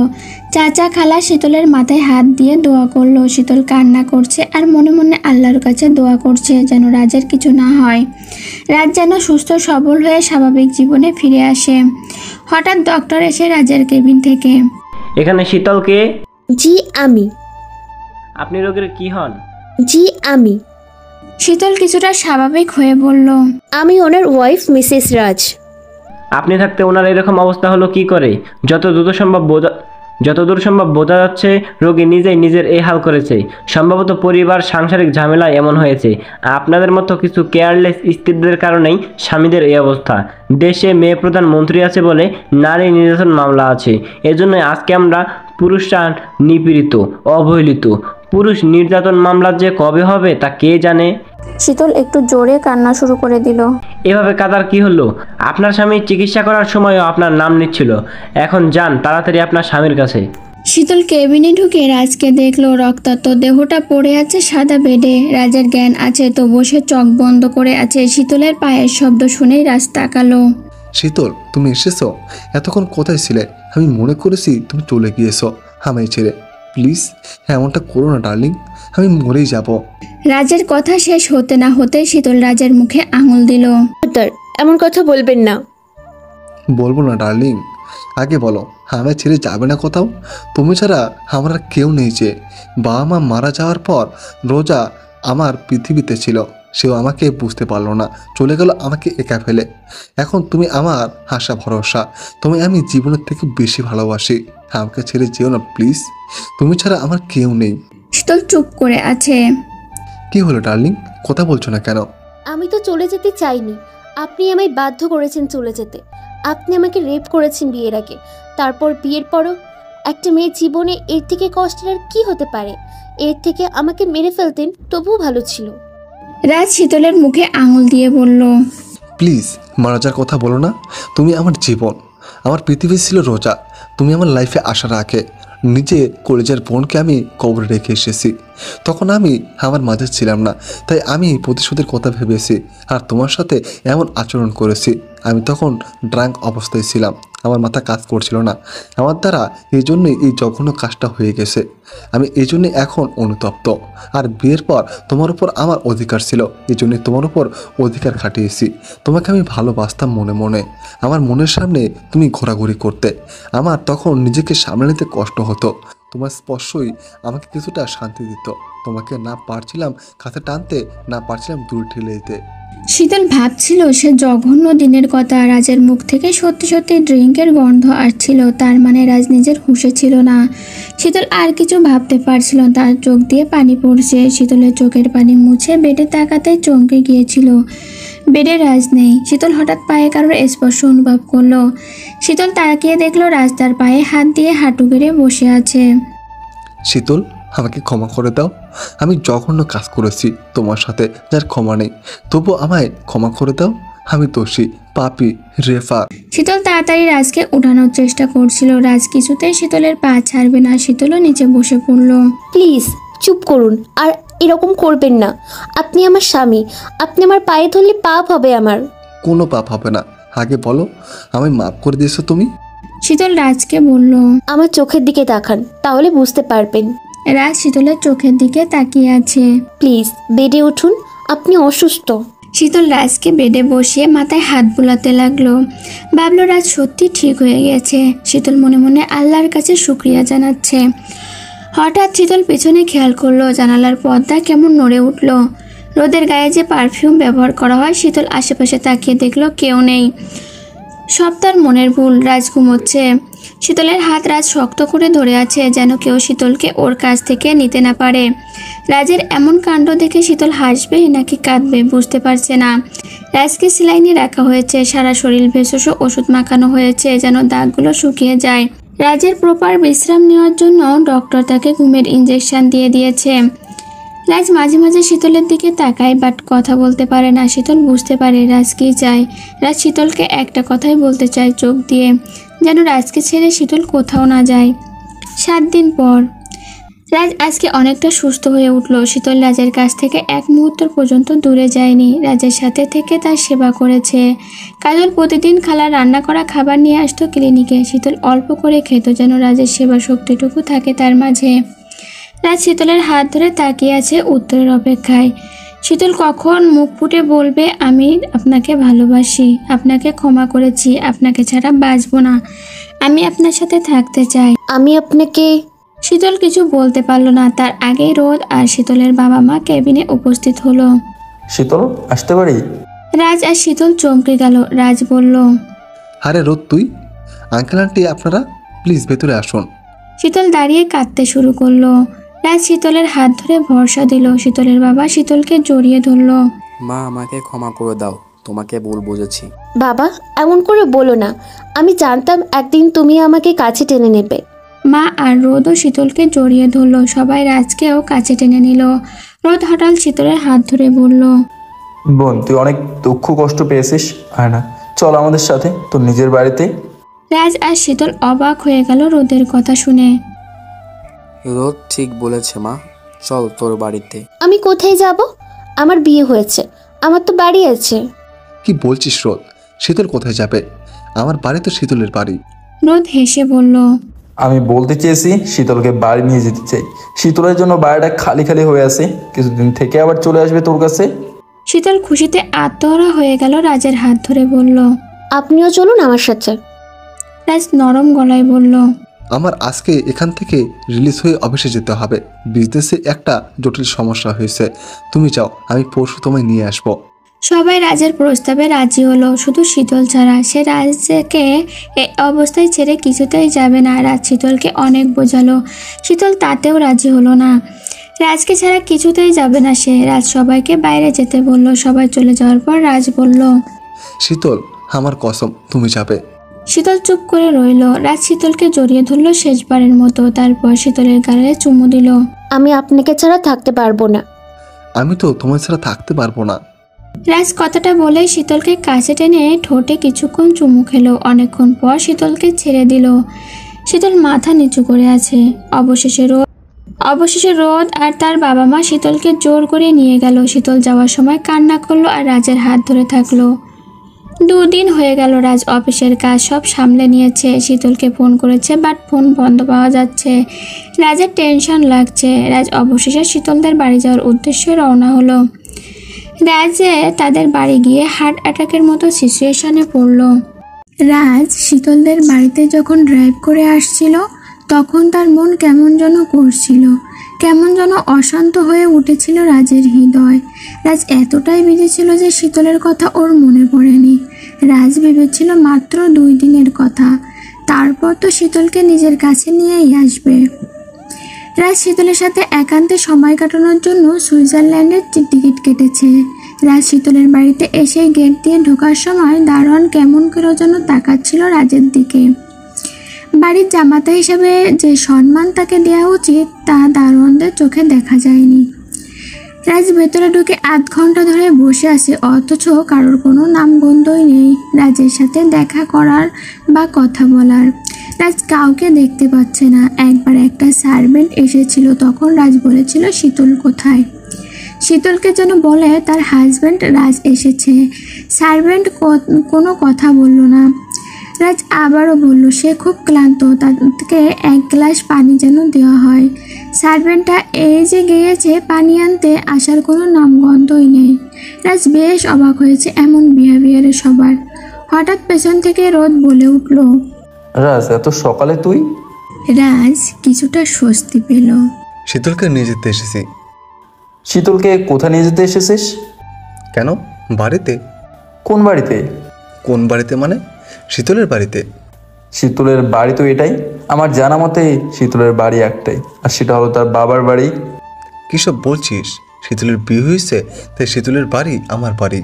চাচা খালা শীতলের মাথায় হাত দিয়ে দোয়া করলো। শীতল কান্না করছে আর মনে মনে আল্লাহর কাছে দোয়া করছে যেন রাজের কিছু না হয়। রাজ যেন সুস্থ সবল হয়ে স্বাভাবিক জীবনে ফিরে আসে। হঠাৎ ডক্টর এসে রাজের কেবিন থেকে, এখানে শীতলকে। জি আমি। আপনি রোগীর কি হন? জি আমি। শীতল কিছুটা স্বাভাবিক হয়ে বলল, আমি ওনার ওয়াইফ মিসেস রাজ। আপনি থাকতে ওনার এরকম অবস্থা হলো কি করে? যতদূর সম্ভব বোঝা যাচ্ছে রোগী নিজেই নিজের এই হাল করেছে। সম্ভবত পরিবার সাংসারিক ঝামেলায় এমন হয়েছে। আপনাদের মতো কিছু কেয়ারলেস স্ত্রীদের কারণেই স্বামীদের এই অবস্থা। দেশে মেয়ে প্রধান মন্ত্রী আছে বলে নারী নির্যাতন মামলা আছে। এজন্য আজকে আমরা পুরুষরা নিপীড়িত, অবহেলিত, পুরুষ নির্যাতন মামলা যে কবে হবে তা কে জানে। শীতল একটু জোরে কান্না শুরু করে দিল। এভাবে কাদার কি হলো? আপনার স্বামী চিকিৎসা করার সময়ও আপনার নাম নিচ্ছিল। এখন যান তাড়াতাড়ি আপনার স্বামীর কাছে। শীতল কেবিনে ঢুকে রাজকে দেখলো। রক্তাক্ত দেহটা পড়ে আছে সাদা বেডে। রাজের জ্ঞান আছে তো বসে চোখ বন্ধ করে আছে। শীতলের পায়ের শব্দ শুনেই রাজ তাকালো। শীতল, তুমি এসেছো? এতক্ষণ কোথায় ছিলে? আমি মনে করেছি তুমি চলে গিয়েছো আমায় ছেড়ে। প্লিজ এমনটা করো না ডার্লিং, আমি মরেই যাব। রাজের কথা শেষ হতে না হতেই শীতল রাজের মুখে আঙুল দিল। খবরদার, এমন কথা বলবেন না। বলবো না ডার্লিং, আগে বলো আমায় ছেড়ে যাবে না কোথাও? তুমি ছাড়া আমার আর কেউ নেই। যে বাবা মা মারা যাওয়ার পর রোজা আমার পৃথিবীতে ছিল, সেও আমাকে বুঝতে পারলো না, চলে গেল আমাকে একা ফেলে। এখন তুমি আমার আশা ভরসা, তুমি আমি জীবনের থেকে বেশি ভালোবাসি। আমাকে ছেড়ে যেও না প্লিজ, তুমি ছাড়া আমার কেউ নেই। শীতল চুপ করে আছে। কি হলো ডার্লিং, কথা বলছো না কেন? আমি তো চলে যেতে চাইনি, আপনি আমায় বাধ্য করেছেন চলে যেতে। আপনি আমাকে রেপ করেছেন বিয়ের আগে, তারপর বিয়ের পরও। একটা মেয়ের জীবনে এর থেকে কষ্টের আর কি হতে পারে? এর থেকে আমাকে মেরে ফেলতেন তবুও ভালো ছিল। রাজ শীতলের মুখে আঙুল দিয়ে বলল, প্লিজ মারা যাওয়ার কথা বলো না। তুমি আমার জীবন, আমার পৃথিবী ছিল রোজা। তুমি আমার লাইফে আসা রাখে নিজে কলেজের বোনকে আমি কবরে রেখে এসেছি। তখন আমি আমার মাঝে ছিলাম না, তাই আমি প্রতিশোধের কথা ভেবেছি আর তোমার সাথে এমন আচরণ করেছি। আমি তখন ড্রাঙ্ক অবস্থায় ছিলাম, আমার মাথা কাজ করছিল না। আমার দ্বারা এই জন্যই এই জঘন্য কাজটা হয়ে গেছে। আমি এই জন্যে এখন অনুতপ্ত। আর বিয়ের পর তোমার উপর আমার অধিকার ছিল, এই জন্যে তোমার উপর অধিকার খাটিয়েছি। তোমাকে আমি ভালোবাসতাম মনে মনে, আমার মনের সামনে তুমি ঘোরাঘুরি করতে। আমার তখন নিজেকে সামলে নিতে কষ্ট হতো। তোমার স্পর্শই আমাকে কিছুটা শান্তি দিত। তোমাকে না পারছিলাম কাছে টানতে, না পারছিলাম দূরে ঠেলে দিতে। শীতল ভাবছিল সে জঘন্য দিনের কথা। রাজের মুখ থেকে সত্যি সত্যি ড্রিঙ্কের গন্ধ আসছিল, তার মানে রাজ নিজের হুঁশে ছিল না। শীতল আর কিছু ভাবতে পারছিল, তার চোখ দিয়ে পানি পড়ছে। শীতলের চোখের পানি মুছে বেডে তাকাতে চমকে গিয়েছিল। বেডে রাজ নেই। শীতল হঠাৎ পায়ে কারোর স্পর্শ অনুভব করলো। শীতল তাকিয়ে দেখলো রাজ তার পায়ে হাত দিয়ে হাঁটু গেড়ে বসে আছে। শীতল, আমাকে ক্ষমা করে দাও। আমি জঘন্য কাজ করেছি তোমার সাথে, যার ক্ষমা নেই। তবু আমায় ক্ষমা করে দাও। আমি দোষী, পাপী, রেফার। শীতল তাড়াতাড়ি রাজকে উঠানোর চেষ্টা করছিল। রাজ কিছুতেই শীতলের পা ছাড়বে না। শীতলও নিচে বসে পড়ল। প্লিজ চুপ করুন, আর এরকম করবেন না। আপনি আমার স্বামী, আপনি আমার পায়ে ধরলে পাপ হবে আমার। কোনো পাপ হবে না। আগে বলো, আমায় মাফ করে দিয়েছো তুমি? শীতল রাজকে বলল। আমার চোখের দিকে তাকান, তাহলে বুঝতে পারবেন। রাজ শীতলের চোখের দিকে তাকিয়ে আছে। প্লিজ বেডে উঠুন, আপনি অসুস্থ। শীতল রাজকে বেডে বসিয়ে মাথায় হাত বুলাতে লাগলো। ভাবলো রাজ সত্যি ঠিক হয়ে গেছে। শীতল মনে মনে আল্লাহর কাছে শুক্রিয়া জানাচ্ছে। হঠাৎ শীতল পেছনে খেয়াল করলো, জানালার পর্দা কেমন নড়ে উঠল। রোদের গায়ে যে পারফিউম ব্যবহার করা হয়। শীতল আশেপাশে তাকিয়ে দেখলো কেউ নেই। সব তার মনের ভুল। রাজ ঘুমোচ্ছে। শীতলের হাত রাজ শক্ত করে ধরে আছে, যেন কেউ শীতলকে ওর কাছ থেকে নিতে না পারে। রাজের এমন কাণ্ড দেখে শীতল হাসবে নাকি কাঁদবে বুঝতে পারছে না। রাজকে সেলাইনে রাখা হয়েছে, সারা শরীর ভেষজ ওষুধ মাখানো হয়েছে যেন দাগগুলো শুকিয়ে যায়। রাজের প্রপার বিশ্রাম নেওয়ার জন্য ডক্টর তাকে ঘুমের ইঞ্জেকশন দিয়ে দিয়েছে। রাজ মাঝে মাঝে শীতলের দিকে তাকায়, বাট কথা বলতে পারে না। শীতল বুঝতে পারে রাজ কি চায়। রাজ শীতলকে একটা কথাই বলতে চায় চোখ দিয়ে, যেন রাজকে ছেড়ে শীতল কোথাও না যায়। 7 দিন পর রাজ আজকে অনেকটা সুস্থ হয়ে উঠল। শীতল রাজের কাছ থেকে এক মুহূর্ত পর্যন্ত দূরে যায়নি। রাজের সাথে থেকে তার সেবা করেছে। কাজল প্রতিদিন খালার রান্না করা খাবার নিয়ে আসতো ক্লিনিকে। শীতল অল্প করে খেত, যেন রাজের সেবা শক্তিটুকু থাকে তার মাঝে। রাজ শীতলের হাত ধরে তাকিয়ে আছে উত্তরের অপেক্ষায়। শীতল কখন মুখ ফুটে বলবে আমি আপনাকে ভালোবাসি, আপনাকে ক্ষমা করেছি, আপনাকে ছাড়া বাঁচবো না, আমি আপনার সাথে থাকতে চাই। আমি আপনাকে। শীতল কিছু বলতে পারলো না। তার আগেই রোদ আর শীতলের বাবা মা কেবিনে উপস্থিত হলো। শীতল, আসতে পারি? রাজ আর শীতল চমকে গেল। রাজ বলল, আরে রোদ তুই? আঙ্কেল আন্টি আপনারা প্লিজ ভেতরে আসুন। শীতল দাঁড়িয়ে কাঁদতে শুরু করলো। রাজ শীতলের হাত ধরে ভরসা দিল। শীতলের বাবা শীতলকে জড়িয়ে ধরল। মা, আমাকে ক্ষমা করে দাও, তোমাকে ভুল বুঝেছি। বাবা, এমন করে বলো না। আমি জানতাম একদিন তুমি আমাকে কাছে টেনে নেবে। মা আর রোদও শীতলকে জড়িয়ে ধরলো। সবাই রাজকেও কাছে টেনে নিল। রোদ হঠাৎ শীতলের হাত ধরে বলল, বোন, তুই অনেক দুঃখ কষ্ট পেয়েছিস, আর না চল আমাদের সাথে তোর নিজের বাড়িতে। রাজ আর শীতল অবাক হয়ে গেল রোদের কথা শুনে। রোদ ঠিক বলেছে মা, চল তোর বাড়িতে। আমি কোথায় যাব? আমার বিয়ে হয়েছে, আমার তো বাড়ি আছে। কি বলছিস রোদ? শীতল কোথায় যাবে? আমার বাড়ি তো শীতলের বাড়ি। রোদ হেসে বলল, আমি বলতে চেয়েছি শীতলকে বাড়ি নিয়ে যেতে চাই। শীতলের জন্য বাড়িটা খালি খালি হয়ে আছে, কিছুদিন থেকে আবার চলে আসবে তোর কাছে। শীতল খুশিতে আত্মহারা হয়ে গেল। রাজের হাত ধরে বলল, আপনিও চলুন আমার সাথে। রাজ নরম গলায় বলল, আমার আজকে এখান থেকে রিলিজ হয়ে অফিসে যেতে হবে। বিজনেসে একটা জটিল সমস্যা হয়েছে। তুমি যাও, আমি পরশু তোমায় নিয়ে আসবো। সবাই রাজের প্রস্তাবে রাজি হলো, শুধু শীতল ছাড়া। সে রাজকে এই অবস্থায় ছেড়ে কিছুতেই যাবে না। রাজ শীতলকে অনেক বোঝালো, শীতল তাতেও রাজি হলো না। রাজকে ছাড়া কিছুতেই যাবে না সে। রাজ সবাইকে বাইরে যেতে বলল। সবাই চলে যাওয়ার পর রাজ বলল, শীতল, আমার কসম তুমি যাবে। শীতল চুপ করে রইল। রাজ শীতলকে জড়িয়ে ধরলো শেষবারের মতো। তারপর শীতলের গালে চুমু দিল। আমি আপনাকে ছাড়া থাকতে পারবো না। আমি তো তোমার ছাড়া থাকতে পারবো না। রাজ কথাটা বলে শীতলকে কাছে টেনে ঠোঁটে কিছুক্ষণ চুমু খেলো। অনেকক্ষণ পর শীতলকে ছেড়ে দিল। শীতল মাথা নিচু করে আছে। অবশেষে রোদ আর তার বাবা মা শীতলকে জোর করে নিয়ে গেল। শীতল যাওয়ার সময় কান্না করলো আর রাজের হাত ধরে থাকলো। 2 দিন হয়ে গেল। রাজ অফিসের কাজ সব সামলে নিয়েছে। শীতলকে ফোন করেছে, বাট ফোন বন্ধ পাওয়া যাচ্ছে। রাজের টেনশন লাগছে। রাজ অবশেষে শীতলদের বাড়ি যাওয়ার উদ্দেশ্যে রওনা হলো। রাজে তাদের বাড়ি গিয়ে হার্ট অ্যাটাকের মতো সিচুয়েশনে পড়ল। রাজ শীতলদের বাড়িতে যখন ড্রাইভ করে আসছিল, তখন তার মন কেমন যেন করছিল, কেমন যেন অশান্ত হয়ে উঠেছিল রাজের হৃদয়। রাজ এতটাই বিজি ছিল যে শীতলের কথা ওর মনে পড়েনি। রাজ ভেবেছিল মাত্র 2 দিনের কথা, তারপর তো শীতলকে নিজের কাছে নিয়েই আসবে। রাজ শীতলের সাথে একান্তে সময় কাটানোর জন্য সুইজারল্যান্ডের টিকিট কেটেছে। রাজ শীতলের বাড়িতে এসে গেট দিয়ে ঢোকার সময় দারোয়ান কেমন করে যেন তাকাচ্ছিল রাজের দিকে। বাড়ির জামাতা হিসেবে যে সম্মান তাকে দেওয়া উচিত তা দারোয়ানদের চোখে দেখা যায়নি। রাজ ভেতরে ঢুকে 1/2 ঘন্টা ধরে বসে আছে, অথচ কারোর কোনো নামগন্ধই নেই রাজের সাথে দেখা করার বা কথা বলার। রাজ কাউকে দেখতে পাচ্ছে না। একবার একটা সার্ভেন্ট এসেছিল, তখন রাজ বলেছিল শীতল কোথায়। শীতলকে যেন বলে তার হাজব্যান্ড রাজ এসেছে। সার্ভেন্ট কোনো কথা বলল না। রাজ আবারও বলল সে খুব ক্লান্ত, তাদেরকে 1 গ্লাস পানি যেন দেওয়া হয়। সার্ভেন্টটা এই যে গিয়েছে পানি আনতে, আসার কোনো নামগন্ধই নেই। রাজ বেশ অবাক হয়েছে এমন বিহেভিয়ারে সবার। হঠাৎ পেছন থেকে রোদ বলে উঠল, রাজ, এত সকালে তুই? রাজ কিছুটা স্বস্তি পেল। শীতলকে নিয়ে যেতে এসেছি। শীতলকে কোথায় নিয়ে যেতে এসেছিস? কেন? বাড়িতে। কোন বাড়িতে? কোন বাড়িতে মানে? শীতলের বাড়িতে। শীতলের বাড়ি তো এটাই। আমার জানা মতে শীতলের বাড়ি একটাই, আর সেটা হলো তার বাবার বাড়ি। কিসব বলছিস? শীতলের বিয়ে হয়েছে, তাই শীতলের বাড়ি আমার বাড়ি।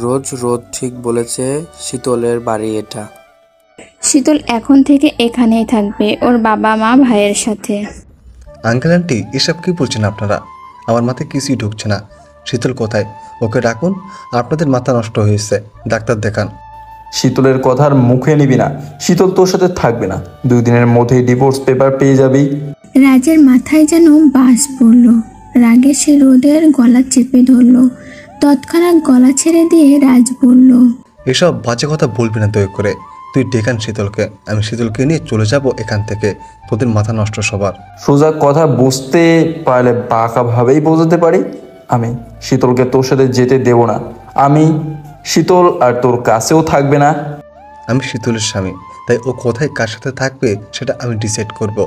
রোদ ঠিক বলেছে, শীতলের বাড়ি এটা। শীতল এখন থেকে এখানেই থাকবে, ওর বাবা মা ভাইয়ের সাথে। আঙ্কেল আন্টি, এসব কি বলছেন আপনারা? আমার মাথায় কিছুই ঢুকছে না। শীতল কোথায়? ওকে ডাকুন। আপনাদের মাথা নষ্ট হয়েছে, ডাক্তার দেখান। শীতলের কথার মুখে নিবি না। শীতল তোর সাথে থাকবে না। 2 দিনের মধ্যেই ডিভোর্স পেপার পেয়ে যাবি। রাজের মাথায় যেন বাস পড়ল। রাগে সে রোদের গলা চেপে ধরল। তৎক্ষণাৎ গলা ছেড়ে দিয়ে রাজ বলল, এসব বাজে কথা বলবি না দয়া করে। তুই ডেকান শীতলকে, আমি শীতলকে নিয়ে চলে যাব এখান থেকে। তোদের মাথা নষ্ট সবার। সোজা কথা বুঝতে পারলে বাঁকাভাবেই বোঝাতে পারি। আমি শীতলকে তোর সাথে যেতে দেব না। আমি শীতল আর তোর কাছেও থাকবে না। আমি শীতলের স্বামী, তাই ও কোথায় কার সাথে থাকবে সেটা আমি ডিসাইড করব।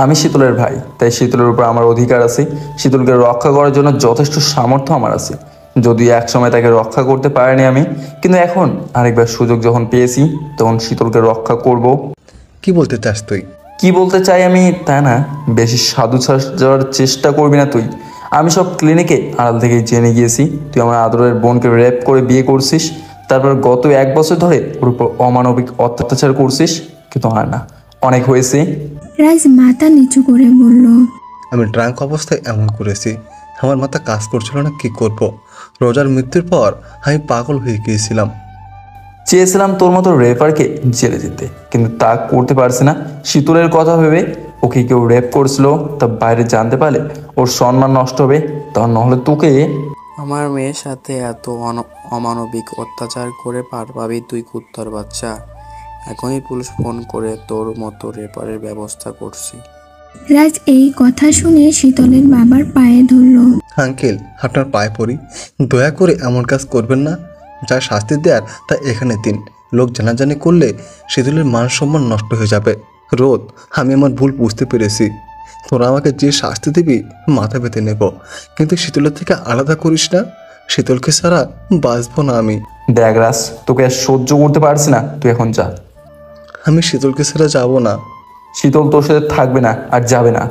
আমি শীতলের ভাই, তাই শীতলের উপর আমার অধিকার আছে। শীতলকে রক্ষা করার জন্য যথেষ্ট সামর্থ্য আমার আছে। যদিও একসময় তাকে রক্ষা করতে পারিনি আমি, কিন্তু এখন আরেকবার সুযোগ যখন পেয়েছি, তখন শীতলকে রক্ষা করব। কি বলতে চাস তুই? কি বলতে চাই আমি তা না, বেশি সাধু সাজার চেষ্টা করবি না তুই। আমি সব ক্লিনিকে আড়াল থেকেই জেনে গিয়েছি তুই আমার আদরের বোনকে রেপ করে বিয়ে করছিস। তারপর গত 1 বছর ধরে ওর উপর অমানবিক অত্যাচার করছিস। কিন্তু আর না, অনেক হয়েছে। রাজ মাথা নিচু করে বলল, আমি ড্রাঙ্ক অবস্থায় এমন করেছি। আমার মাথা কাজ করছিল না, কি করব। রোজার মৃত্যুর পর আমি পাগল হয়ে গিয়েছিলাম। চেয়েছিলাম তোর মতো রেপারকে জেলে যেতে, কিন্তু তা করতে পারছি না। শীতলের কথা ভেবে ওকে কেউ রেপ করছিল, তা বাইরে জানতে পারলে ওর সম্মান নষ্ট হবে। তা নাহলে তোকে। আমার মেয়ের সাথে এত অমানবিক অত্যাচার করে পার পাবি তুই কুত্তার বাচ্চা। এখনই পুলিশ ফোন করে তোর মতো রেপারের ব্যবস্থা করছি। রাজ এই কথা শুনে শীতলের বাবার পায়ে ধরল। আঙ্কেল, আপনার পায়ে পড়ি, দয়া করে এমন কাজ করবেন না। যা শাস্তি দেওয়ার তা এখানে দিন। লোক জানাজানি করলে শীতলের মান সম্মান নষ্ট হয়ে যাবে। রোদ, আমি আমার ভুল বুঝতে পেরেছি। তোরা আমাকে যে শাস্তি দিবি মাথা পেতে নেব, কিন্তু শীতলের থেকে আলাদা করিস না। শীতলকে ছাড়া বাঁচবো না আমি। দেখ রাজ, তোকে আর সহ্য করতে পারছি না, তুই এখন যা। আমি শীতলকে ছাড়া যাবো না। শীতল তোর সাথে থাকবে না আর যাবে না।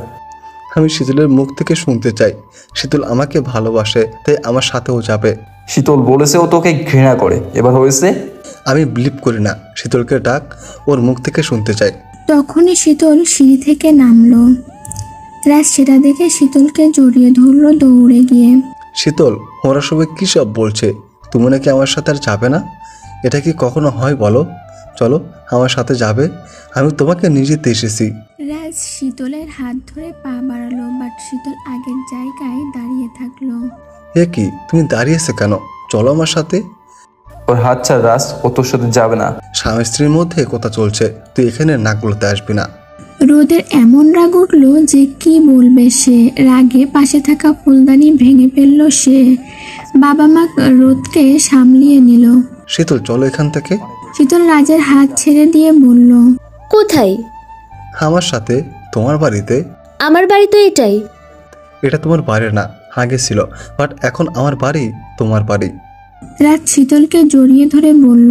আমি শীতলের মুখ থেকে শুনতে চাই শীতল আমাকে ভালোবাসে, তাই আমার সাথেও যাবে। শীতল বলেছে ও তোকে ঘৃণা করে, এবার হয়েছে। আমি বিলিভ করি না। শীতলকে ডাক, ওর মুখ থেকে শুনতে চাই। তখনই শীতল সিঁড়ি থেকে নামলো। রাজ সেটা দেখে শীতলকে জড়িয়ে ধরলো দৌড়ে গিয়ে। শীতল, ওরা সবাই কী সব বলছে? তুমি নাকি আমার সাথে আর যাবে না? এটা কি কখনো হয় বলো? চলো আমার সাথে যাবে, আমি তোমাকে নিজেতে এসেছি। রাজ শীতলের হাত ধরে পা বাড়ালো, বাট শীতল আগের জায়গায় দাঁড়িয়ে থাকলো। এ কি, তুমি দাঁড়িয়েছে কেন? চলো আমার সাথে। ওর হাত ছাড় রাজ, ও তোর সাথে যাবে না। স্বামী স্ত্রীর মধ্যে কথা চলছে, তুই এখানে নাকগুলোতে আসবি না। রোদের এমন রাগ উঠলো যে কি বলবে সে। রাগে পাশে থাকা ফুলদানি ভেঙে ফেললো সে। বাবা মা রোদকে সামলিয়ে নিল। শীতল, চলো এখান থেকে। শীতল রাজের হাত ছেড়ে দিয়ে বলল, কোথায়? আমার সাথে তোমার বাড়িতে। আমার বাড়ি তো এটাই। এটা তোমার বাড়ি না, আগে ছিল, বাট এখন আমার বাড়ি তোমার বাড়ি। রাজ শীতলকে জড়িয়ে ধরে বলল,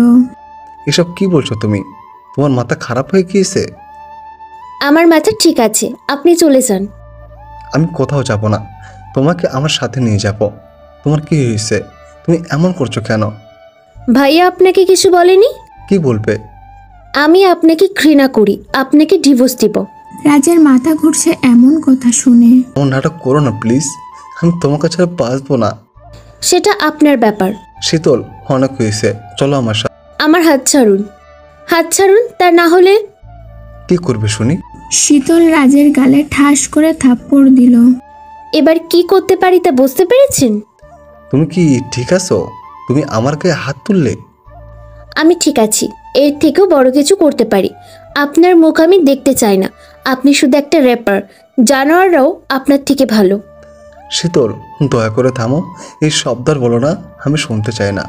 এসব কি বলছো তুমি? তোমার মাথা খারাপ হয়ে গিয়েছে? আমার মাথা ঠিক আছে, আপনি চলে যান। আমি কোথাও যাব না, তোমাকে আমার সাথে নিয়ে যাব। তোমার কি হয়েছে? তুমি এমন করছো কেন? ভাইয়া আপনাকে কিছু বলেনি? কি বলবে? আমি আপনাকে ঘৃণা করি, আপনাকে ডিভোর্স দিব। রাজের মাথা ঘুরছে এমন কথা শুনে। এমন নাটক করো না প্লিজ, আমি তোমাকে ছাড়া বাঁচবো না। সেটা আপনার ব্যাপার। শীতল, অনেক হয়েছে, চলো আমার সাথে। আমার হাত ছাড়ুন, হাত ছাড়ুন, তা না হলে। কি করবে শুনি? শীতল রাজের গালে ঠাস করে থাপ্পড় দিল। এবার কি করতে পারি তা বুঝতে পেরেছেন? তুমি কি ঠিক আছো? তুমি আমার গায়ে হাত তুললে। আমি ঠিক আছি, এর থেকেও বড় কিছু করতে পারি। আপনার মুখ আমি দেখতে চাই না। আপনি শুধু একটা র্যাপার, জানোয়াররাও আপনার থেকে ভালো। শীতল, দয়া করে থামো। এই শব্দ আর বলো না, আমি শুনতে চাই না।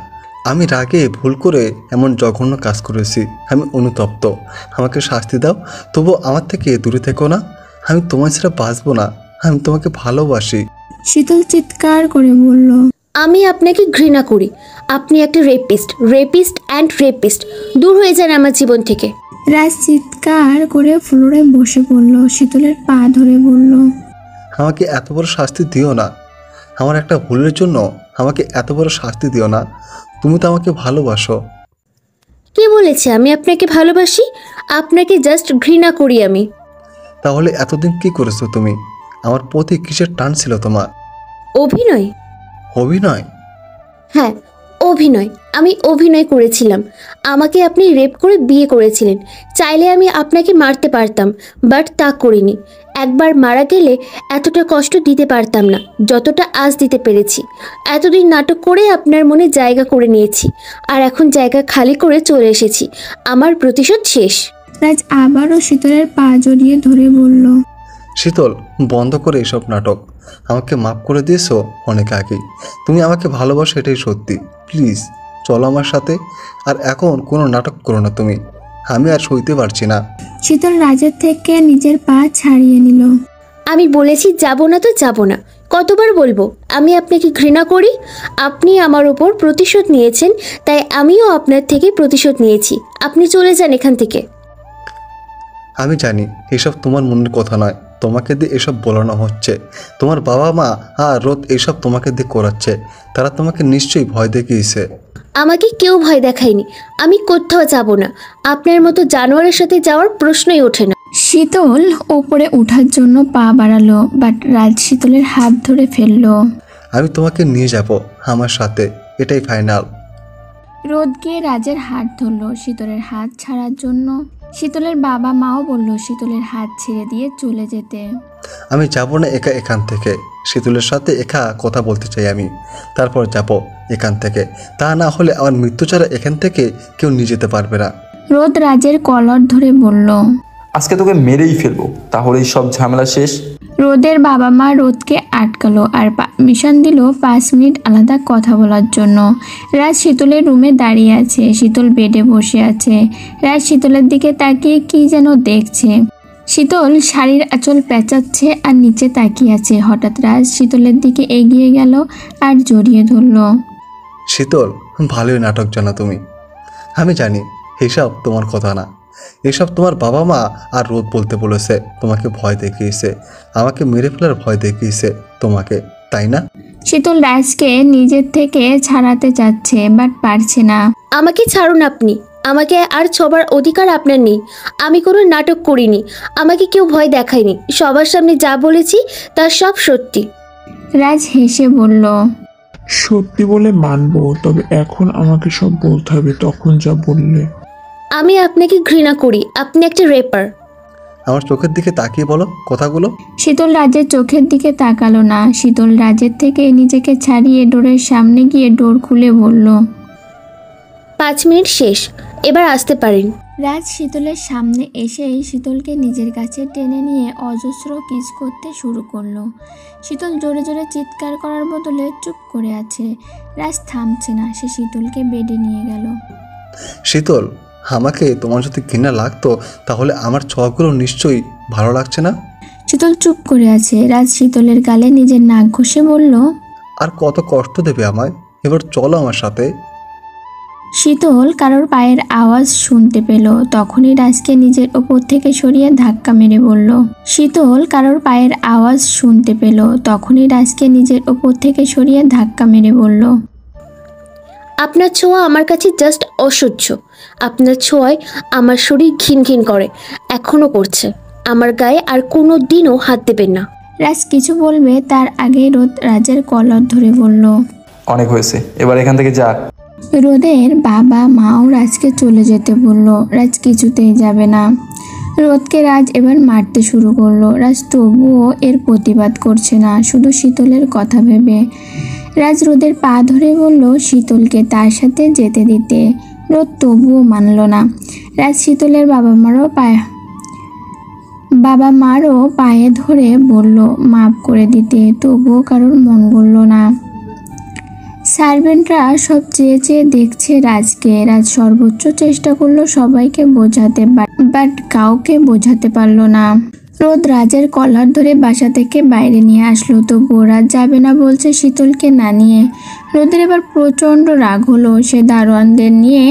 আমি রাগে ভুল করে এমন জঘন্য কাজ করেছি, আমি অনুতপ্ত। আমাকে শাস্তি দাও, তবু আমার থেকে দূরে থেকো না। আমি তোমার ছাড়া বাঁচবো না, আমি তোমাকে ভালোবাসি। শীতল চিৎকার করে বলল, আমি আপনাকে ঘৃণা করি। আপনি একটা রেপিস্ট অ্যান্ড রেপিস্ট। দূর হয়ে যান আমার জীবন থেকে। রাজ চিৎকার করে ফ্লোরে বসে পড়ল। শীতলের পা ধরে বলল, আমাকে এত বড় শাস্তি দিও না। আমার একটা ভুলের জন্য আমাকে এত বড় শাস্তি দিও না। তুমি তো আমাকে ভালোবাসো। কে বলেছে আমি আপনাকে ভালোবাসি? আপনাকে জাস্ট ঘৃণা করি আমি। তাহলে এতদিন কি করেছো তুমি? আমার প্রতি কিসের টান ছিল তোমার? অভিনয়। অভিনয়? হ্যাঁ, অভিনয়। আমি অভিনয় করেছিলাম। আমাকে আপনি রেপ করে বিয়ে করেছিলেন। চাইলে আমি আপনাকে মারতে পারতাম, বাট তা করিনি। একবার মারা গেলে এতটা কষ্ট দিতে পারতাম না যতটা আজ দিতে পেরেছি। এতদিন নাটক করে আপনার মনে জায়গা করে নিয়েছি, আর এখন জায়গা খালি করে চলে এসেছি। আমার প্রতিশোধ শেষ। রাজ আবারও শীতলের পা জড়িয়ে ধরে বলল, শীতল, বন্ধ করে এসব নাটক। আমাকে মাফ করে দিয়েছো অনেক আগেই। তুমি আমাকে ভালোবাসো, এটাই সত্যি। প্লিজ চলো আমার সাথে। আর এখন কোনো নাটক করো না তুমি, আমি আর সইতে পারছি না। শীতল রাজের থেকে নিজের পা ছাড়িয়ে নিল। আমি বলেছি যাব না তো যাব না। কতবার বলবো আমি আপনাকে ঘৃণা করি? আপনি আমার ওপর প্রতিশোধ নিয়েছেন, তাই আমিও আপনার থেকে প্রতিশোধ নিয়েছি। আপনি চলে যান এখান থেকে। আমি জানি এসব তোমার মনের কথা নয়, তোমাকে দিয়ে এসব বলানো হচ্ছে। তোমার বাবা মা আর রোদ এসব তোমাকে দিয়ে করাচ্ছে। তারা তোমাকে নিশ্চয়ই ভয় দেখিয়েছে। আমাকে কেউ ভয় দেখায়নি। আমি কোথাও যাব না। আপনার মতো জানোয়ারের সাথে যাওয়ার প্রশ্নই ওঠে না। শীতল ওপরে ওঠার জন্য পা বাড়ালো, বাট রাজ শীতলের হাত ধরে ফেললো। আমি তোমাকে নিয়ে যাব আমার সাথে, এটাই ফাইনাল। রোদ গিয়ে রাজের হাত ধরলো শীতলের হাত ছাড়ার জন্য। শীতলের বাবা মাও বলল শীতলের হাত ছেড়ে দিয়ে চলে যেতে। আমি যাব না একা এখান থেকে, শীতলের সাথে একা কথা বলতে চাই আমি, তারপর যাব এখান থেকে। তা না হলে আমার মৃত্যু ছাড়া এখান থেকে কেউ নিয়ে যেতে পারবে না। রোদ রাজের কলার ধরে বলল, আজকে তোকে মেরেই ফেলবো, তাহলেই সব ঝামেলা শেষ। রোদের বাবা মা রোদকে আটকালো আর পারমিশন দিল 5 মিনিট আলাদা কথা বলার জন্য। রাজ শীতলের রুমে দাঁড়িয়ে আছে, শীতল বেডে বসে আছে। রাজ শীতলের দিকে তাকিয়ে কি যেন দেখছে। শীতল শাড়ির আঁচল পেঁচাচ্ছে আর নিচে তাকিয়ে আছে। হঠাৎ রাজ শীতলের দিকে এগিয়ে গেল আর জড়িয়ে ধরল। শীতল, ভালোই নাটক জানো তুমি। আমি জানি এসব তোমার কথা না, এসব তোমার বাবা মা আর রোদ বলতে বলেছে, তোমাকে ভয় দেখিয়েছে, আমাকে মেরে ফেলার ভয় দেখিয়েছে তোমাকে, তাই না? শীতল রাজকে নিজের থেকে ছাড়াতে চাচ্ছে বাট পারছে না। আমাকে ছাড়ুন আপনি, আমাকে আর ছোবার অধিকার আপনার নেই। আমি কোনো নাটক করিনি, আমাকে কেউ ভয় দেখায়নি। সবার সামনে যা বলেছি তা সব সত্যি। রাজ হেসে বলল, সত্যি বলে মানবো, তবে এখন আমাকে সব বলতে হবে, তখন যা বললে। আমি আপনাকে ঘৃণা করি, আপনি একটা রেপার। আমার চোখের দিকে তাকিয়ে বলো কথাগুলো। শীতল রাজের চোখের দিকে তাকালো না। শীতল রাজের থেকে নিজেকে ছাড়িয়ে ডোরের সামনে গিয়ে ডোর খুলে বলল, 5 মিনিট শেষ, এবার আসতে পারেন। রাজ শীতলের সামনে এসেই শীতলকে নিজের কাছে টেনে নিয়ে অজস্র কিস করতে শুরু করলো। শীতল জোরে জোরে চিৎকার করার বদলে চুপ করে আছে। রাজ থামছে না, সে শীতলকে বেডে নিয়ে গেল। শীতল, আমাকে তোমার যদি ঘৃণা লাগতো তাহলে আমার ছোঁয়াগুলো নিশ্চয়ই ভালো লাগছে না। শীতল চুপ করে আছে। রাজ শীতলের গালে নিজের নাক ঘষে বলল, আর কত কষ্ট দেবে আমায়, এবার চলো আমার সাথে। শীতল কারোর পায়ের আওয়াজ শুনতে পেল, তখনই রাজকে নিজের ওপর থেকে সরিয়ে ধাক্কা মেরে বলল। শীতল কারোর পায়ের আওয়াজ শুনতে পেল, তখনই রাজকে নিজের ওপর থেকে সরিয়ে ধাক্কা মেরে বলল, আপনার ছোঁয়া আমার কাছে জাস্ট অসহ্য। আপনার ছোঁয়ায় আমার শরীর ঘিন ঘিন করে, এখনও করছে। আমার গায়ে আর কোনো দিনও হাত দেবেন না। রাজ কিছু বলবে তার আগেই রোদ রাজের কলার ধরে বলল, অনেক হয়েছে, এবার এখান থেকে যা। রোদের বাবা মাও রাজকে চলে যেতে বলল। রাজ কিছুতেই যাবে না। রোদকে রাজ এবার মারতে শুরু করলো। রাজ তবুও এর প্রতিবাদ করছে না, শুধু শীতলের কথা ভেবে। রাজ রোদের পা ধরে বলল শীতলকে তার সাথে যেতে দিতে। রোদ তবুও মানল না। রাজ শীতলের বাবা মারও পায়ে ধরে বলল মাফ করে দিতে, তবুও কারোর মন গড়ল না। সার্ভেন্টরা সব চেয়ে চেয়ে দেখছে রাজকে। রাজ সর্বোচ্চ চেষ্টা করলো সবাইকে বোঝাতে, বাট কাউকে বোঝাতে পারলো না। রোদ রাজের কলার ধরে বাসা থেকে বাইরে নিয়ে আসলো, তবুও রাজ যাবে না বলছে শীতলকে না নিয়ে। রোদের এবার প্রচণ্ড রাগ হলো। সে দারোয়ানদের নিয়ে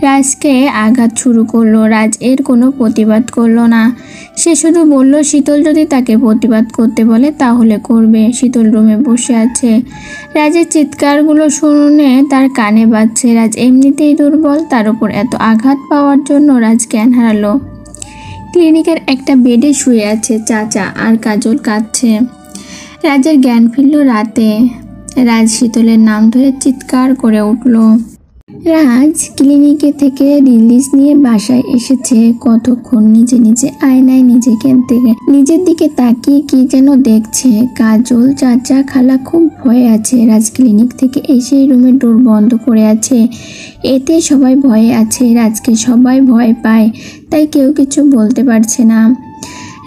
রাজকে আঘাত শুরু করলো। রাজ এর কোনো প্রতিবাদ করলো না। সে শুধু বলল শীতল যদি তাকে প্রতিবাদ করতে বলে তাহলে করবে। শীতল রুমে বসে আছে। রাজের চিৎকারগুলো শুনে তার কানে বাজছে। রাজ এমনিতেই দুর্বল, তার উপর এত আঘাত পাওয়ার জন্য রাজ জ্ঞান হারালো। ক্লিনিকের একটা বেডে শুয়ে আছে চাচা আর কাজল কাঁদছে। রাজের জ্ঞান ফিরল রাতে। রাজ শীতলের নাম ধরে চিৎকার করে উঠল। রাজ ক্লিনিকে থেকে রিলিজ নিয়ে বাসায় এসেছে। কতক্ষণ নিজে নিজে আয়নায় নিজের দিকে তাকিয়ে কি যেন দেখছে। কাজল, চাচা, খালা খুব ভয়ে আছে। রাজ ক্লিনিক থেকে এসে রুমের ডোর বন্ধ করে আছে। এতে সবাই ভয়ে আছে। রাজকে সবাই ভয় পায়, তাই কেউ কিছু বলতে পারছে না।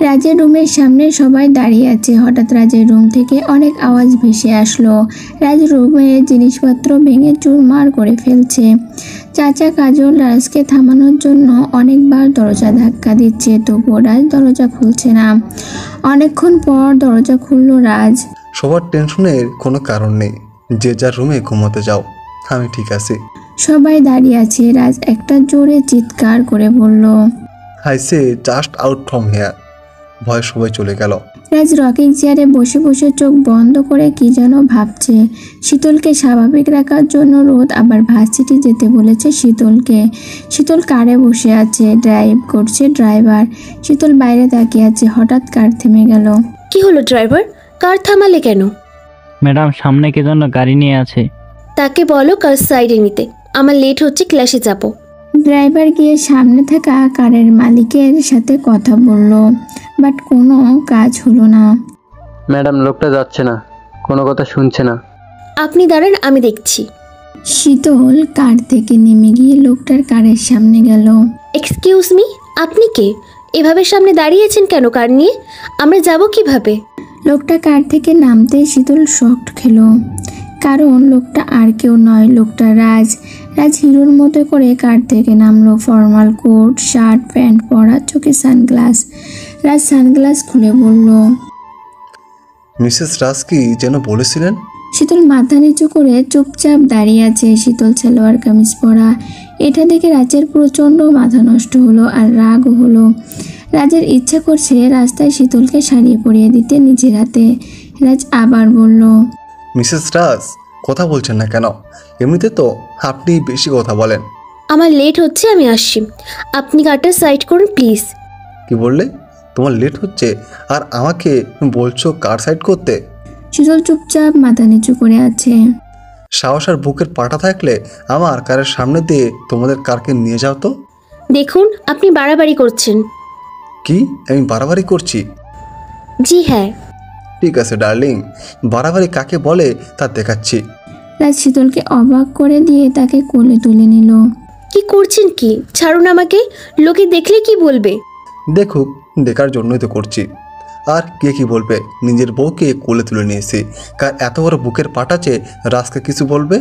রাজের রুমের সামনে সবাই দাঁড়িয়ে আছে। হঠাৎ রাজের রুম থেকে অনেক আওয়াজ ভেসে আসলো। রাজ রুমের জিনিসপত্র ভেঙে চুরমার করে ফেলছে। চাচা কাজল রাজকে থামানোর জন্য অনেকবার দরজা ধাক্কা দিচ্ছে, তবুও রাজ দরজা খুলছে না। অনেকক্ষণ পর দরজা খুলল রাজ। সবার টেনশনের কোনো কারণ নেই, যে যার রুমে ঘুমোতে যাও, আমি ঠিক আছি। সবাই দাঁড়িয়ে আছে। রাজ একটা জোরে চিৎকার করে বলল, I say just out from here. ভয় সবাই চলে গেল। রাজ রকিং চেয়ারে বসে বসে চোখ বন্ধ করে কি যেন ভাবছে। শীতলকে স্বাভাবিক রাখার জন্য রোদ আবার ভার্সিটি যেতে বলেছে শীতলকে। শীতল কারে বসে আছে, ড্রাইভ করছে ড্রাইভার। শীতল বাইরে তাকিয়ে আছে, হঠাৎ কার থেমে গেল। কি হলো ড্রাইভার, কার থামালে কেন? ম্যাডাম সামনে কে জন্য গাড়ি নিয়ে আছে। তাকে বলো কার সাইডে নিতে, আমার লেট হচ্ছে, ক্লাসে যাব। ড্রাইভার গিয়ে সামনে থাকা কারের মালিকের সাথে কথা বলল, বাট কোনো কাজ হলো না। ম্যাডাম লোকটা যাচ্ছে না, কোনো কথা শুনছে না। আপনি দাঁড়ান, আমি দেখছি। শীতল কার থেকে নেমে গিয়ে লোকটার কারের সামনে গেল। এক্সকিউজ মি, আপনি কে? এভাবে সামনে দাঁড়িয়েছেন কেন কার নিয়ে? আমরা যাব কিভাবে? লোকটা কার থেকে নামতে শীতল শক্ট খেলো, কারণ লোকটা আর কেউ নয়, লোকটা রাজ। রাজ হিরোর মতো করে কার থেকে নামলো, ফর্মাল কোট, শার্ট, প্যান্ট পরা, চোখে সানগ্লাস। রাজ সানগ্লাস খুলে বলল, মিসেস রাজ কি যেন বলেছিলেন? শীতল মাথা নিচু করে চুপচাপ দাঁড়িয়ে আছে। শীতল সালোয়ার কামিজ পরা। এটা দেখে রাজের প্রচণ্ড মাথা নষ্ট হলো আর রাগও হলো। রাজের ইচ্ছা করছে রাস্তায় শীতলকে শাড়ি পরিয়ে দিতে নিজের হাতে। রাজ আবার বলল, মিসেস রাজ কথা বলছেন না কেন? এমনিতে তো আপনি বেশি কথা বলেন। আমার লেট হচ্ছে, আমি আসছি। আপনি কারটা সাইড করুন প্লিজ। কি বললে? তোমার লেট হচ্ছে আর আমাকে বলছো কার সাইড করতে? শীতল চুপচাপ মাথা নিচু করে আছে। সাহস আর বুকের পাটা থাকলে আমার কারের সামনে দিয়ে তোমাদের কারকে নিয়ে যাও তো। দেখুন আপনি বাড়াবাড়ি করছেন। কি আমি বাড়াবাড়ি করছি? জি হ্যাঁ। ঠিক আছে ডার্লিং, বাড়াবাড়ি কাকে বলে তা দেখাচ্ছি। রাজ শীতলকে অবাক করে দিয়ে তাকে কোলে তুলে নিল। কি করছেন কি? ছাড়ুন আমাকে, লোকে দেখলে কি বলবে? দেখুক, দেখার জন্যই তো করছি। আর কে কি বলবে? নিজের বউকে কোলে তুলে নিয়েছি, কার এত বড় বুকের পাটাচে রাজকে কিছু বলবে?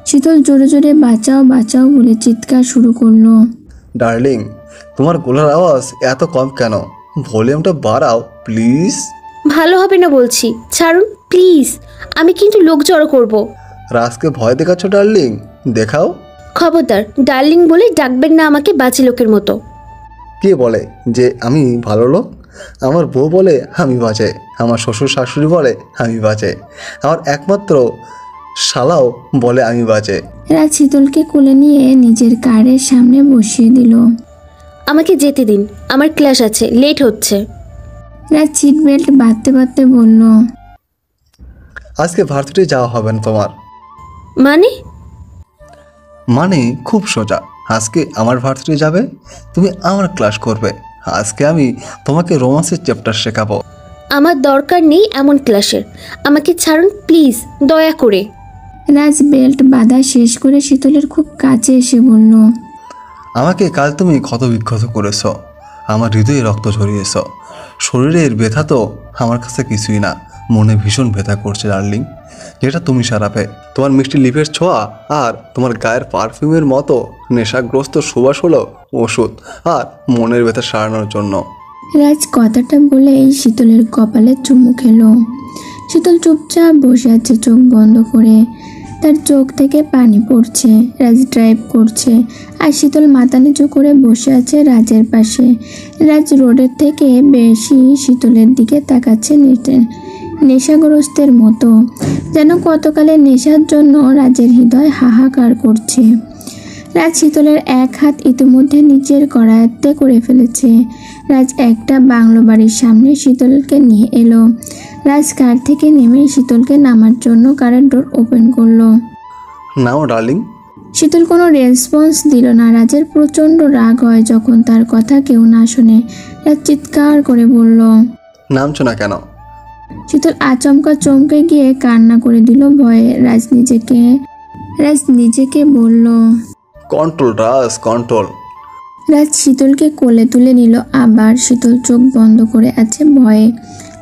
শীতল জোরে জোরে বাঁচাও বাঁচাও বলে চিৎকার শুরু করলো। ডার্লিং, তোমার গলার আওয়াজ এত কম কেন? ভলিউমটা বাড়াও প্লিজ। ভালো হবে না বলছি, ছাড়ুন প্লিজ, আমি কিন্তু লোক জড়ো করব। রাজকে ভয় দেখাচ্ছ ডার্লিং? দেখাও। খবরদার ডার্লিং বলে ডাকবেন না আমাকে বাজে লোকের মতো। কে বলে যে আমি ভালো লোক? আমার বউ বলে আমি বাজে, আমার শ্বশুর শাশুড়ি বলে আমি বাজে, আমার একমাত্র শালাও বলে আমি বাজে। রাজ শীতলকে কোলে নিয়ে নিজের কারের সামনে বসিয়ে দিল। আমাকে যেতে দিন, আমার ক্লাস আছে, লেট হচ্ছে। রাজ সিট বেল্ট বাঁধতে বাঁধতে বলল, আজকে ভার্সিটি যাওয়া হবে না তোমার। মানে? মানে খুব সোজা, আজকে আমার ভার্সিটি যাবে, তুমি আমার ক্লাস করবে। আজকে আমি তোমাকে রোমান্সের চ্যাপ্টার শেখাবো। আমার দরকার নেই এমন ক্লাসের, আমাকে ছাড়ুন প্লিজ, দয়া করে। রাজ বেল্ট বাঁধা শেষ করে শীতলের খুব কাছে এসে বলল, আমাকে কাল তুমি ক্ষত বিক্ষত করেছ, আমার হৃদয়ে রক্ত ঝরিয়েছ। শরীরের ব্যথা তো আমার কাছে কিছুই না, মনে ভীষণ ব্যথা করছে ডার্লিং, যেটা তুমি সারাবে। তোমার মিষ্টি লিপের ছোঁয়া আর তোমার গায়ের পারফিউমের মতো নেশাগ্রস্ত সুবাস হলো ওষুধ আর মনের ব্যথা সারানোর জন্য। রাজ কথাটা বলেই শীতলের কপালে চুমু খেলো। শীতল চুপচাপ বসে আছে চোখ বন্ধ করে, তার চোখ থেকে পানি পড়ছে। রাজ ড্রাইভ করছে আর শীতল মাথা নিচু করে বসে আছে রাজের পাশে। রাজ রোডের থেকে বেশি শীতলের দিকে তাকাচ্ছে নেশাগ্রস্তের মতো, যেন কতকালের নেশার জন্য রাজের হৃদয় হাহাকার করছে। রাজ শীতলের এক হাত ইতিমধ্যে নিচের করায়ত্তে করে ফেলেছে। রাজ একটা বাংলো বাড়ির সামনে শীতলকে নিয়ে এলো। রাজ কার থেকে নেমে শীতলকে নামার জন্য কারের ডোর ওপেন করলো। নাও ডার্লিং। শীতল কোনো রেসপন্স দিল না। রাজের প্রচণ্ড রাগ হয় যখন তার কথা কেউ না শোনে। রাজ চিৎকার করে বলল, নামছো না কেন? শীতল আচমকা চমকে গিয়ে কান্না করে দিল ভয়ে। রাজ নিজেকে বলল, কন্ট্রোল রাজ, কন্ট্রোল। রাজ শীতলকে কোলে তুলে নিল। আবার শীতল চোখ বন্ধ করে আছে ভয়ে,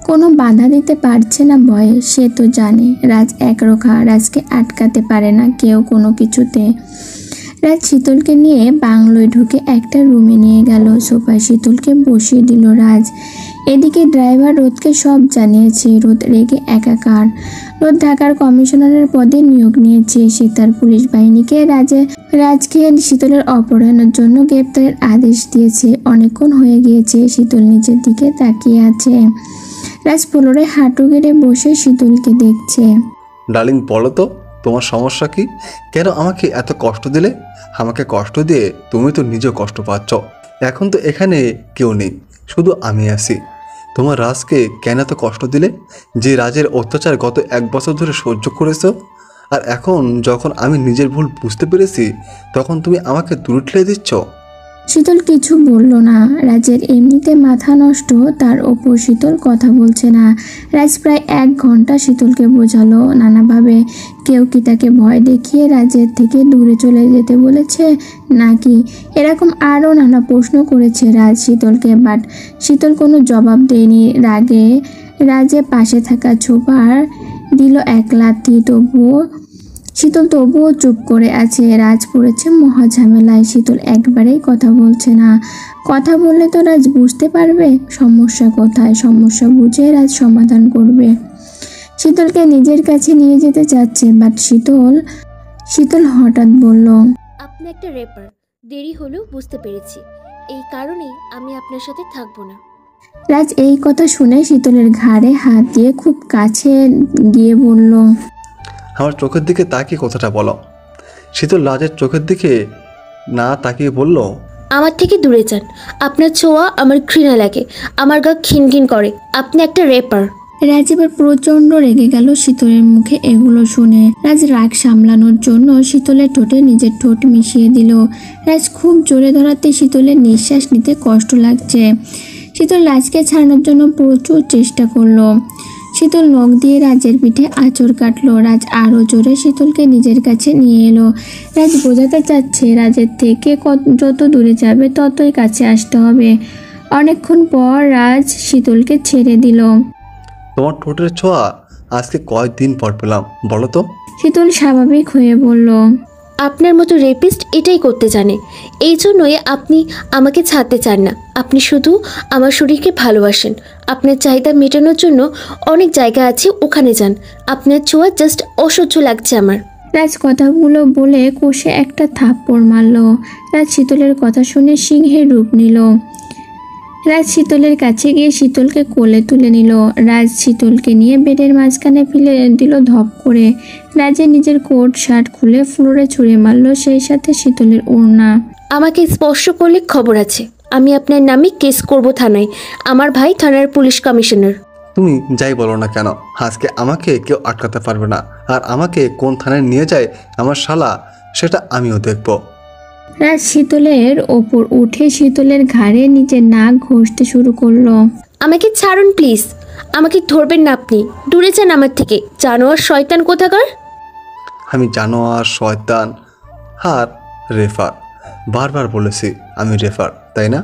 কোনো বাধা দিতে পারছে না ভয়ে। সে তো জানে রাজ একরোখা, রাজকে আটকাতে পারে না কেউ কোনো কিছুতে। রাজ শীতলকে নিয়ে বাংলোয় ঢুকে একটা রুমে নিয়ে গেল। সোফায় শীতলকে বসিয়ে দিল রাজ। এদিকে ড্রাইভার রোদকে সব জানিয়েছে। রোদ রেগে একাকার। রোদ ঢাকার কমিশনারের পদে নিয়োগ নিয়েছে। সে তার পুলিশ বাহিনীকে রাজকে শীতলের অপহরণের জন্য গ্রেপ্তারের আদেশ দিয়েছে। অনেকক্ষণ হয়ে গিয়েছে। শীতল নিচের দিকে তাকিয়ে আছে। রাজ ফ্লোরে হাঁটু গেড়ে বসে শীতলকে দেখছে। ডার্লিং বলো তো তোমার সমস্যা কি? কেন আমাকে এত কষ্ট দিলে? আমাকে কষ্ট দিয়ে তুমি তো নিজেও কষ্ট পাচ্ছ। এখন তো এখানে কেউ নেই, শুধু আমি আছি। তোমার রাজকে কেন এত কষ্ট দিলে? যে রাজের অত্যাচার গত 1 বছর ধরে সহ্য করেছো, আর এখন যখন আমি নিজের ভুল বুঝতে পেরেছি তখন তুমি আমাকে দূরে ঠেলে দিচ্ছ। শীতল কিছু বলল না। রাজের এমনিতে মাথা নষ্ট, তার ওপর শীতল কথা বলছে না। রাজ প্রায় 1 ঘন্টা শীতলকে বোঝালো নানাভাবে। কেউ কি তাকে ভয় দেখিয়ে রাজের থেকে দূরে চলে যেতে বলেছে নাকি? এরকম আরও নানা প্রশ্ন করেছে রাজ শীতলকে, বাট শীতল কোনো জবাব দেয়নি। রাগে রাজে পাশে থাকা ছোপার দিল 1 লাথি। শীতল তবুও চুপ করে আছে। রাজ পড়েছে মহা ঝামেলায়। শীতল একবারেই কথা বলছে না। কথা বললে তো রাজ বুঝতে পারবে সমস্যা কোথায়। সমস্যা বুঝে রাজ সমাধান করবে। শীতলকে নিজের কাছে নিয়ে যেতে চাচ্ছে, বাট শীতল হঠাৎ বলল, আপনি একটা রেপার। দেরি হলেও বুঝতে পেরেছি। এই কারণেই আমি আপনার সাথে থাকবো না। রাজ এই কথা শুনে শীতলের ঘাড়ে হাত দিয়ে খুব কাছে গিয়ে বলল, আমার চোখের দিকে তাকিয়ে কথাটা বলো। শীতল রাজের চোখের দিকে না তাকিয়ে বলল, আমার থেকে দূরে যান। আপনার ছোঁয়া আমার ঘৃণা লাগে, আমার গা খিনখিন করে। আপনি একটা রেপার। রাজ এবার প্রচণ্ড রেগে গেল শীতলের মুখে এগুলো শুনে। রাজ রাগ সামলানোর জন্য শীতলের ঠোঁটে নিজের ঠোঁট মিশিয়ে দিল। রাজ খুব জোরে ধরাতে শীতলের নিঃশ্বাস নিতে কষ্ট লাগছে। শীতল রাজকে ছাড়ানোর জন্য প্রচুর চেষ্টা করলো। শীতল নখ দিয়ে রাজের পিঠে আঁচড় কাটলো। রাজ আরও জোরে শীতলকে নিজের কাছে নিয়ে এলো। রাজ বোঝাতে চাচ্ছে রাজের থেকে যত দূরে যাবে ততই কাছে আসতে হবে। অনেকক্ষণ পর রাজ শীতলকে ছেড়ে দিল। তোমার ঠোঁটের ছোঁয়া আজকে কয়েকদিন পর পেলাম, বলো তো। শীতল স্বাভাবিক হয়ে বলল, আপনার মতো রেপিস্ট এটাই করতে জানে। এই জন্যই আপনি আমাকে ছাড়তে চান না। আপনি শুধু আমার শরীরকে ভালোবাসেন। আপনার চাহিদা মেটানোর জন্য অনেক জায়গা আছে, ওখানে যান। আপনার ছোঁয়া জাস্ট অসহ্য লাগছে আমার। রাজ কথাগুলো বলে কষে একটা থাপ্পড় মারল। রাজ শীতলের কথা শুনে সিংহের রূপ নিল। রাজ শীতলের কাছে গিয়ে শীতলকে কোলে তুলে নিল। রাজ শীতলকে নিয়ে বেডের মাঝখানে ফেলে দিল ধপ করে। রাজের নিজের কোট শার্ট খুলে ফ্লোরে ছুঁড়ে মারল, সেই সাথে শীতলের ওড়না। আমাকে স্পর্শ করলে খবর আছে। আমি আপনার নামে কেস করব থানায়। আমার ভাই থানার পুলিশ কমিশনার। তুমি যাই বলো না কেন, আজকে আমাকে কেউ আটকাতে পারবে না। আর আমাকে কোন থানায় নিয়ে যায় আমার শালা, সেটা আমিও দেখব। রাজ শীতলের ওপর উঠে শীতলের ঘাড়ে নিজের নাক ঘষতে শুরু করলো। আমাকে ছাড়ুন প্লিজ। আমাকে ধরবেন না আপনি। দূরে যান আমার থেকে, জানোয়ার শয়তান কোথাকার। আমি জানোয়ার, শয়তান আর রেফার? বারবার বলেছি আমি রেফার, তাই না?